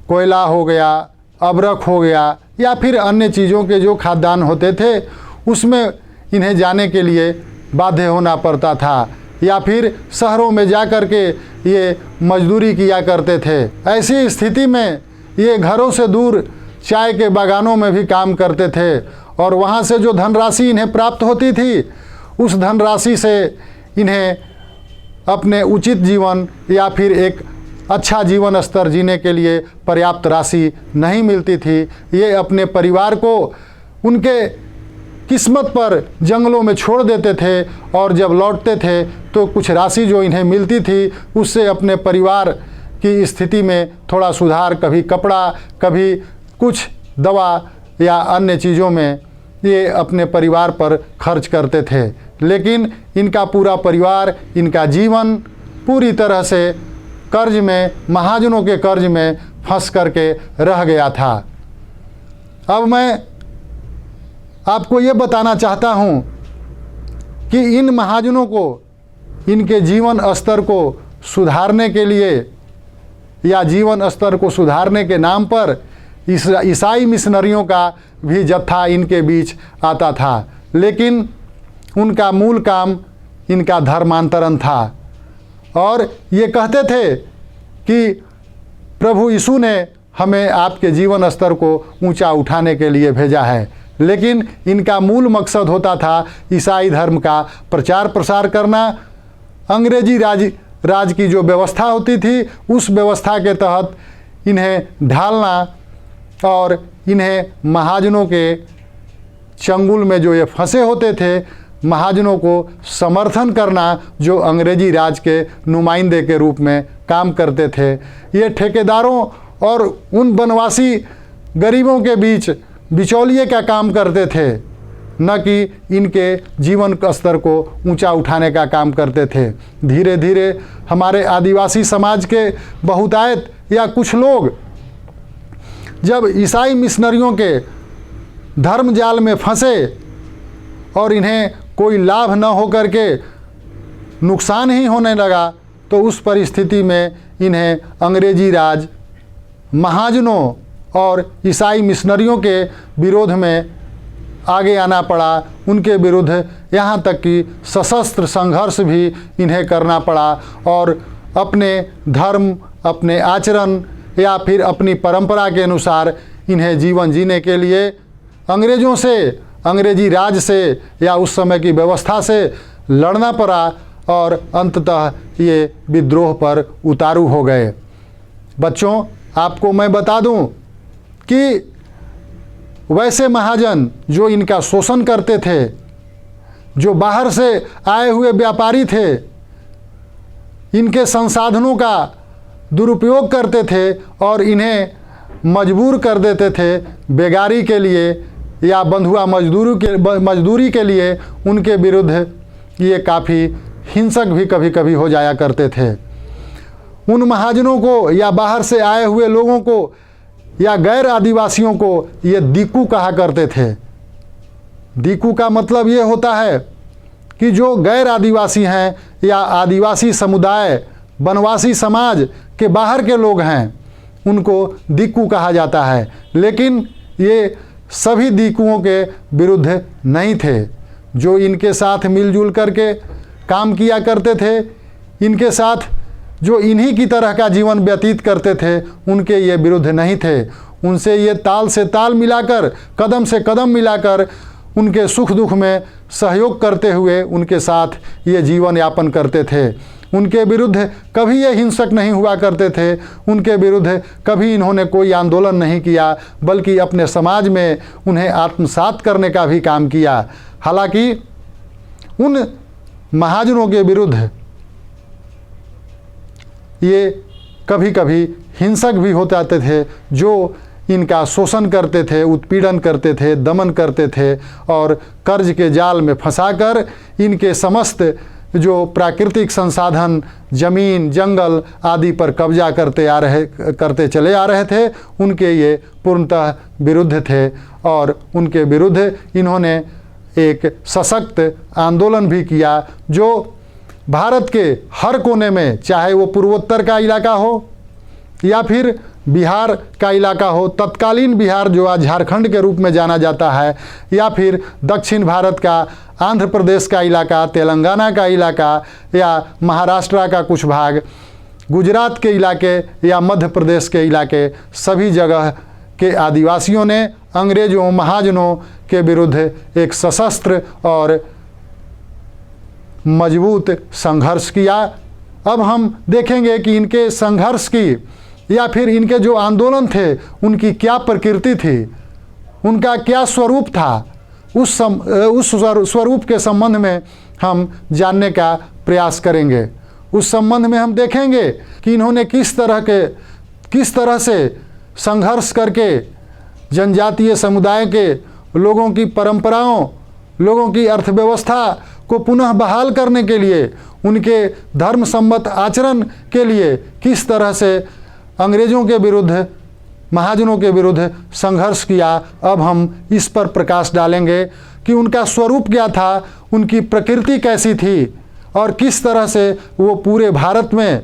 कोयला हो गया, अबरख हो गया या फिर अन्य चीज़ों के जो खाद्यान्न होते थे, उसमें इन्हें जाने के लिए बाध्य होना पड़ता था या फिर शहरों में जा कर के ये मजदूरी किया करते थे। ऐसी स्थिति में ये घरों से दूर चाय के बागानों में भी काम करते थे और वहाँ से जो धनराशि इन्हें प्राप्त होती थी, उस धनराशि से इन्हें अपने उचित जीवन या फिर एक अच्छा जीवन स्तर जीने के लिए पर्याप्त राशि नहीं मिलती थी। ये अपने परिवार को उनके किस्मत पर जंगलों में छोड़ देते थे और जब लौटते थे तो कुछ राशि जो इन्हें मिलती थी उससे अपने परिवार की स्थिति में थोड़ा सुधार, कभी कपड़ा, कभी कुछ दवा या अन्य चीज़ों में ये अपने परिवार पर खर्च करते थे। लेकिन इनका पूरा परिवार, इनका जीवन पूरी तरह से कर्ज में, महाजनों के कर्ज में फंस करके रह गया था। अब मैं आपको ये बताना चाहता हूँ कि इन महाजनों को इनके जीवन स्तर को सुधारने के लिए या जीवन स्तर को सुधारने के नाम पर ईसाई मिशनरियों का भी जत्था इनके बीच आता था, लेकिन उनका मूल काम इनका धर्मांतरण था और ये कहते थे कि प्रभु यीशु ने हमें आपके जीवन स्तर को ऊंचा उठाने के लिए भेजा है। लेकिन इनका मूल मकसद होता था ईसाई धर्म का प्रचार प्रसार करना। अंग्रेजी राज की जो व्यवस्था होती थी उस व्यवस्था के तहत इन्हें ढालना और इन्हें महाजनों के चंगुल में जो ये फंसे होते थे, महाजनों को समर्थन करना जो अंग्रेजी राज के नुमाइंदे के रूप में काम करते थे। ये ठेकेदारों और उन बनवासी गरीबों के बीच बिचौलिए का काम करते थे, न कि इनके जीवन स्तर को ऊंचा उठाने का काम करते थे। धीरे धीरे हमारे आदिवासी समाज के बहुतायत या कुछ लोग जब ईसाई मिशनरियों के धर्म जाल में फंसे और इन्हें कोई लाभ न होकर के नुकसान ही होने लगा, तो उस परिस्थिति में इन्हें अंग्रेजी राज, महाजनों और ईसाई मिशनरियों के विरोध में आगे आना पड़ा। उनके विरुद्ध यहाँ तक कि सशस्त्र संघर्ष भी इन्हें करना पड़ा और अपने धर्म, अपने आचरण या फिर अपनी परंपरा के अनुसार इन्हें जीवन जीने के लिए अंग्रेज़ों से, अंग्रेजी राज से या उस समय की व्यवस्था से लड़ना पड़ा और अंततः ये विद्रोह पर उतारू हो गए। बच्चों, आपको मैं बता दूं कि वैसे महाजन जो इनका शोषण करते थे, जो बाहर से आए हुए व्यापारी थे, इनके संसाधनों का दुरुपयोग करते थे और इन्हें मजबूर कर देते थे बेगारी के लिए या बंधुआ मजदूरी के लिए, उनके विरुद्ध ये काफ़ी हिंसक भी कभी कभी हो जाया करते थे। उन महाजनों को या बाहर से आए हुए लोगों को या गैर आदिवासियों को ये दीकू कहा करते थे। दीकू का मतलब ये होता है कि जो गैर आदिवासी हैं या आदिवासी समुदाय, वनवासी समाज के बाहर के लोग हैं, उनको दीकू कहा जाता है। लेकिन ये सभी दीकुओं के विरुद्ध नहीं थे। जो इनके साथ मिलजुल करके काम किया करते थे, इनके साथ जो इन्हीं की तरह का जीवन व्यतीत करते थे, उनके ये विरुद्ध नहीं थे। उनसे ये ताल से ताल मिलाकर, कदम से कदम मिलाकर, उनके सुख दुख में सहयोग करते हुए उनके साथ ये जीवन यापन करते थे। उनके विरुद्ध कभी ये हिंसक नहीं हुआ करते थे। उनके विरुद्ध कभी इन्होंने कोई आंदोलन नहीं किया, बल्कि अपने समाज में उन्हें आत्मसात करने का भी काम किया। हालांकि उन महाजनों के विरुद्ध ये कभी कभी हिंसक भी हो जाते थे, जो इनका शोषण करते थे, उत्पीड़न करते थे, दमन करते थे और कर्ज के जाल में फंसाकर इनके समस्त जो प्राकृतिक संसाधन, जमीन, जंगल आदि पर कब्जा करते चले आ रहे थे, उनके ये पूर्णतः विरुद्ध थे। और उनके विरुद्ध इन्होंने एक सशक्त आंदोलन भी किया, जो भारत के हर कोने में, चाहे वो पूर्वोत्तर का इलाका हो या फिर बिहार का इलाका हो, तत्कालीन बिहार जो आज झारखंड के रूप में जाना जाता है, या फिर दक्षिण भारत का आंध्र प्रदेश का इलाका, तेलंगाना का इलाका या महाराष्ट्र का कुछ भाग, गुजरात के इलाके या मध्य प्रदेश के इलाके, सभी जगह के आदिवासियों ने अंग्रेज़ों, महाजनों के विरुद्ध एक सशस्त्र और मजबूत संघर्ष किया। अब हम देखेंगे कि इनके संघर्ष की या फिर इनके जो आंदोलन थे, उनकी क्या प्रकृति थी, उनका क्या स्वरूप था। उस स्वरूप के संबंध में हम जानने का प्रयास करेंगे। उस संबंध में हम देखेंगे कि इन्होंने किस तरह से संघर्ष करके जनजातीय समुदाय के लोगों की परंपराओं, लोगों की अर्थव्यवस्था को पुनः बहाल करने के लिए, उनके धर्म सम्मत आचरण के लिए किस तरह से अंग्रेज़ों के विरुद्ध, महाजनों के विरुद्ध संघर्ष किया। अब हम इस पर प्रकाश डालेंगे कि उनका स्वरूप क्या था, उनकी प्रकृति कैसी थी और किस तरह से वो पूरे भारत में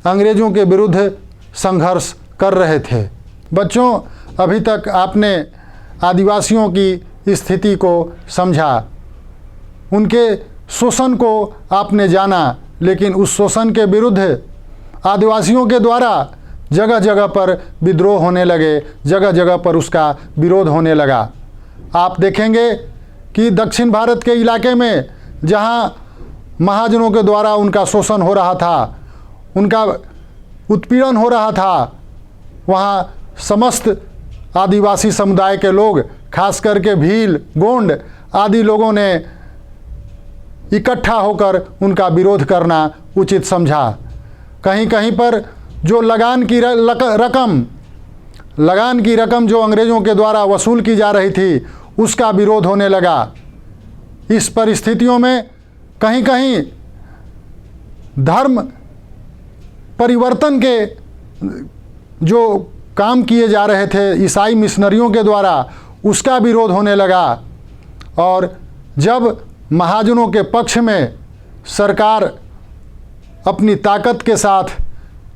अंग्रेज़ों के विरुद्ध संघर्ष कर रहे थे। बच्चों, अभी तक आपने आदिवासियों की स्थिति को समझा, उनके शोषण को आपने जाना, लेकिन उस शोषण के विरुद्ध आदिवासियों के द्वारा जगह जगह पर विद्रोह होने लगे, जगह जगह पर उसका विरोध होने लगा। आप देखेंगे कि दक्षिण भारत के इलाके में जहाँ महाजनों के द्वारा उनका शोषण हो रहा था, उनका उत्पीड़न हो रहा था, वहाँ समस्त आदिवासी समुदाय के लोग, खास करके भील, गोंड आदि लोगों ने इकट्ठा होकर उनका विरोध करना उचित समझा। कहीं कहीं पर जो लगान की रकम जो अंग्रेज़ों के द्वारा वसूल की जा रही थी, उसका विरोध होने लगा। इस परिस्थितियों में कहीं कहीं धर्म परिवर्तन के जो काम किए जा रहे थे ईसाई मिशनरियों के द्वारा, उसका विरोध होने लगा। और जब महाजनों के पक्ष में सरकार अपनी ताकत के साथ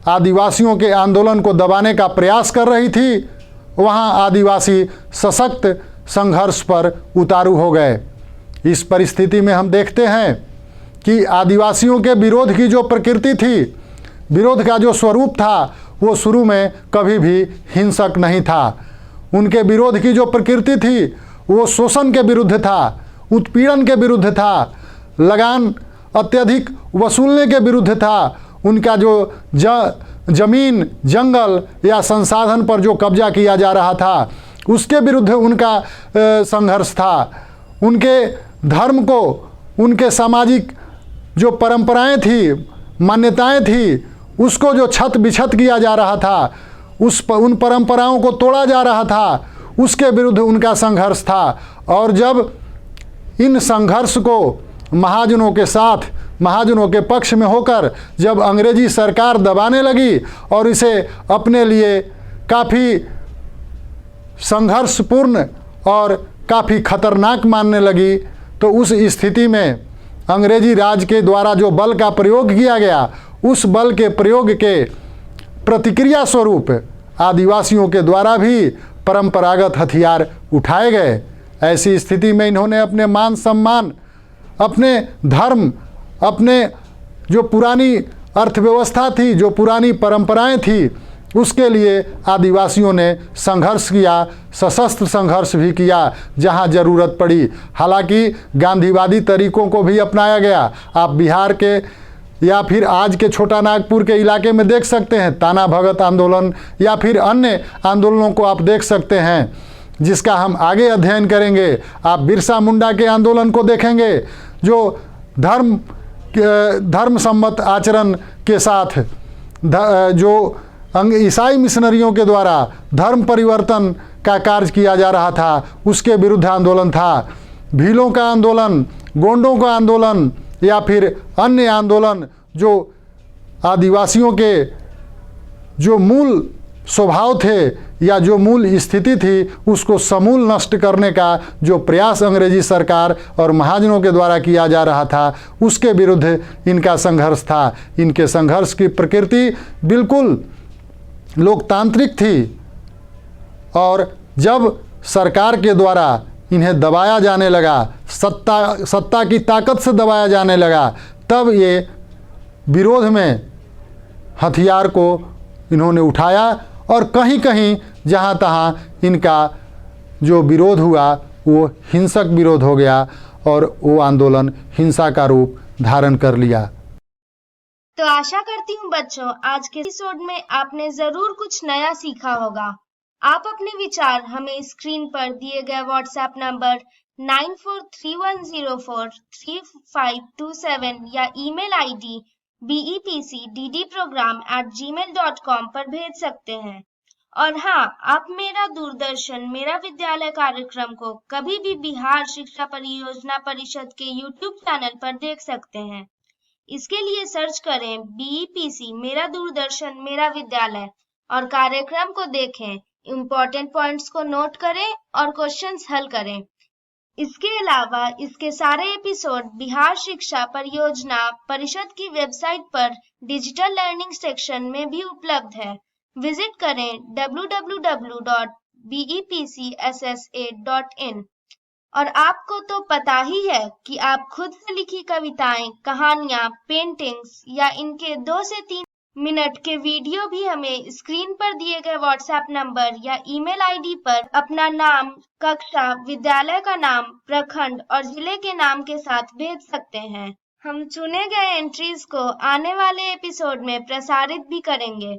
आदिवासियों के आंदोलन को दबाने का प्रयास कर रही थी, वहाँ आदिवासी सशक्त संघर्ष पर उतारू हो गए। इस परिस्थिति में हम देखते हैं कि आदिवासियों के विरोध की जो प्रकृति थी, विरोध का जो स्वरूप था, वो शुरू में कभी भी हिंसक नहीं था। उनके विरोध की जो प्रकृति थी, वो शोषण के विरुद्ध था, उत्पीड़न के विरुद्ध था, लगान अत्यधिक वसूलने के विरुद्ध था। उनका जो जमीन, जंगल या संसाधन पर जो कब्जा किया जा रहा था, उसके विरुद्ध उनका संघर्ष था। उनके धर्म को, उनके सामाजिक जो परंपराएं थी, मान्यताएं थी, उसको जो छत बिछत किया जा रहा था, उन परंपराओं को तोड़ा जा रहा था, उसके विरुद्ध उनका संघर्ष था। और जब इन संघर्ष को महाजनों के साथ, महाजनों के पक्ष में होकर जब अंग्रेजी सरकार दबाने लगी और इसे अपने लिए काफ़ी संघर्षपूर्ण और काफ़ी खतरनाक मानने लगी, तो उस स्थिति में अंग्रेजी राज के द्वारा जो बल का प्रयोग किया गया, उस बल के प्रयोग के प्रतिक्रिया स्वरूप आदिवासियों के द्वारा भी परंपरागत हथियार उठाए गए। ऐसी स्थिति में इन्होंने अपने मान सम्मान, अपने धर्म, अपने जो पुरानी अर्थव्यवस्था थी, जो पुरानी परंपराएं थी, उसके लिए आदिवासियों ने संघर्ष किया, सशस्त्र संघर्ष भी किया जहां ज़रूरत पड़ी। हालांकि गांधीवादी तरीकों को भी अपनाया गया। आप बिहार के या फिर आज के छोटा नागपुर के इलाके में देख सकते हैं, ताना भगत आंदोलन या फिर अन्य आंदोलनों को आप देख सकते हैं, जिसका हम आगे अध्ययन करेंगे। आप बिरसा मुंडा के आंदोलन को देखेंगे, जो धर्म सम्मत आचरण के साथ जो ईसाई मिशनरियों के द्वारा धर्म परिवर्तन का कार्य किया जा रहा था, उसके विरुद्ध आंदोलन था। भीलों का आंदोलन, गोंडों का आंदोलन या फिर अन्य आंदोलन जो आदिवासियों के जो मूल स्वभाव थे या जो मूल स्थिति थी, उसको समूल नष्ट करने का जो प्रयास अंग्रेजी सरकार और महाजनों के द्वारा किया जा रहा था, उसके विरुद्ध इनका संघर्ष था। इनके संघर्ष की प्रकृति बिल्कुल लोकतांत्रिक थी, और जब सरकार के द्वारा इन्हें दबाया जाने लगा, सत्ता की ताकत से दबाया जाने लगा, तब ये विरोध में हथियार को इन्होंने उठाया और कहीं कहीं जहाँ तहाँ इनका जो विरोध हुआ वो हिंसक विरोध हो गया और वो आंदोलन हिंसा का रूप धारण कर लिया। तो आशा करती हूँ बच्चों, आज के एपिसोड में आपने जरूर कुछ नया सीखा होगा। आप अपने विचार हमें स्क्रीन पर दिए गए व्हाट्सएप नंबर 9431043527 या ईमेल आईडी bepcddprogram@gmail.com पर भेज सकते हैं। और हाँ, आप मेरा दूरदर्शन मेरा विद्यालय कार्यक्रम को कभी भी बिहार शिक्षा परियोजना परिषद के YouTube चैनल पर देख सकते हैं। इसके लिए सर्च करें BEPC मेरा दूरदर्शन मेरा विद्यालय और कार्यक्रम को देखें, इम्पोर्टेंट पॉइंट्स को नोट करें और क्वेश्चंस हल करें। इसके अलावा इसके सारे एपिसोड बिहार शिक्षा परियोजना परिषद की वेबसाइट पर डिजिटल लर्निंग सेक्शन में भी उपलब्ध है। विजिट करें www.bepcssa.in। और आपको तो पता ही है कि आप खुद से लिखी कविताएं, कहानियां, पेंटिंग्स या इनके 2 से 3 मिनट के वीडियो भी हमें स्क्रीन पर दिए गए व्हाट्सएप नंबर या ईमेल आईडी पर अपना नाम, कक्षा, विद्यालय का नाम, प्रखंड और जिले के नाम के साथ भेज सकते हैं। हम चुने गए एंट्रीज को आने वाले एपिसोड में प्रसारित भी करेंगे।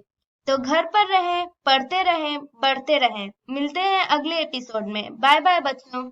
तो घर पर रहें, पढ़ते रहें, बढ़ते रहें। मिलते हैं अगले एपिसोड में। बाय बाय बच्चों।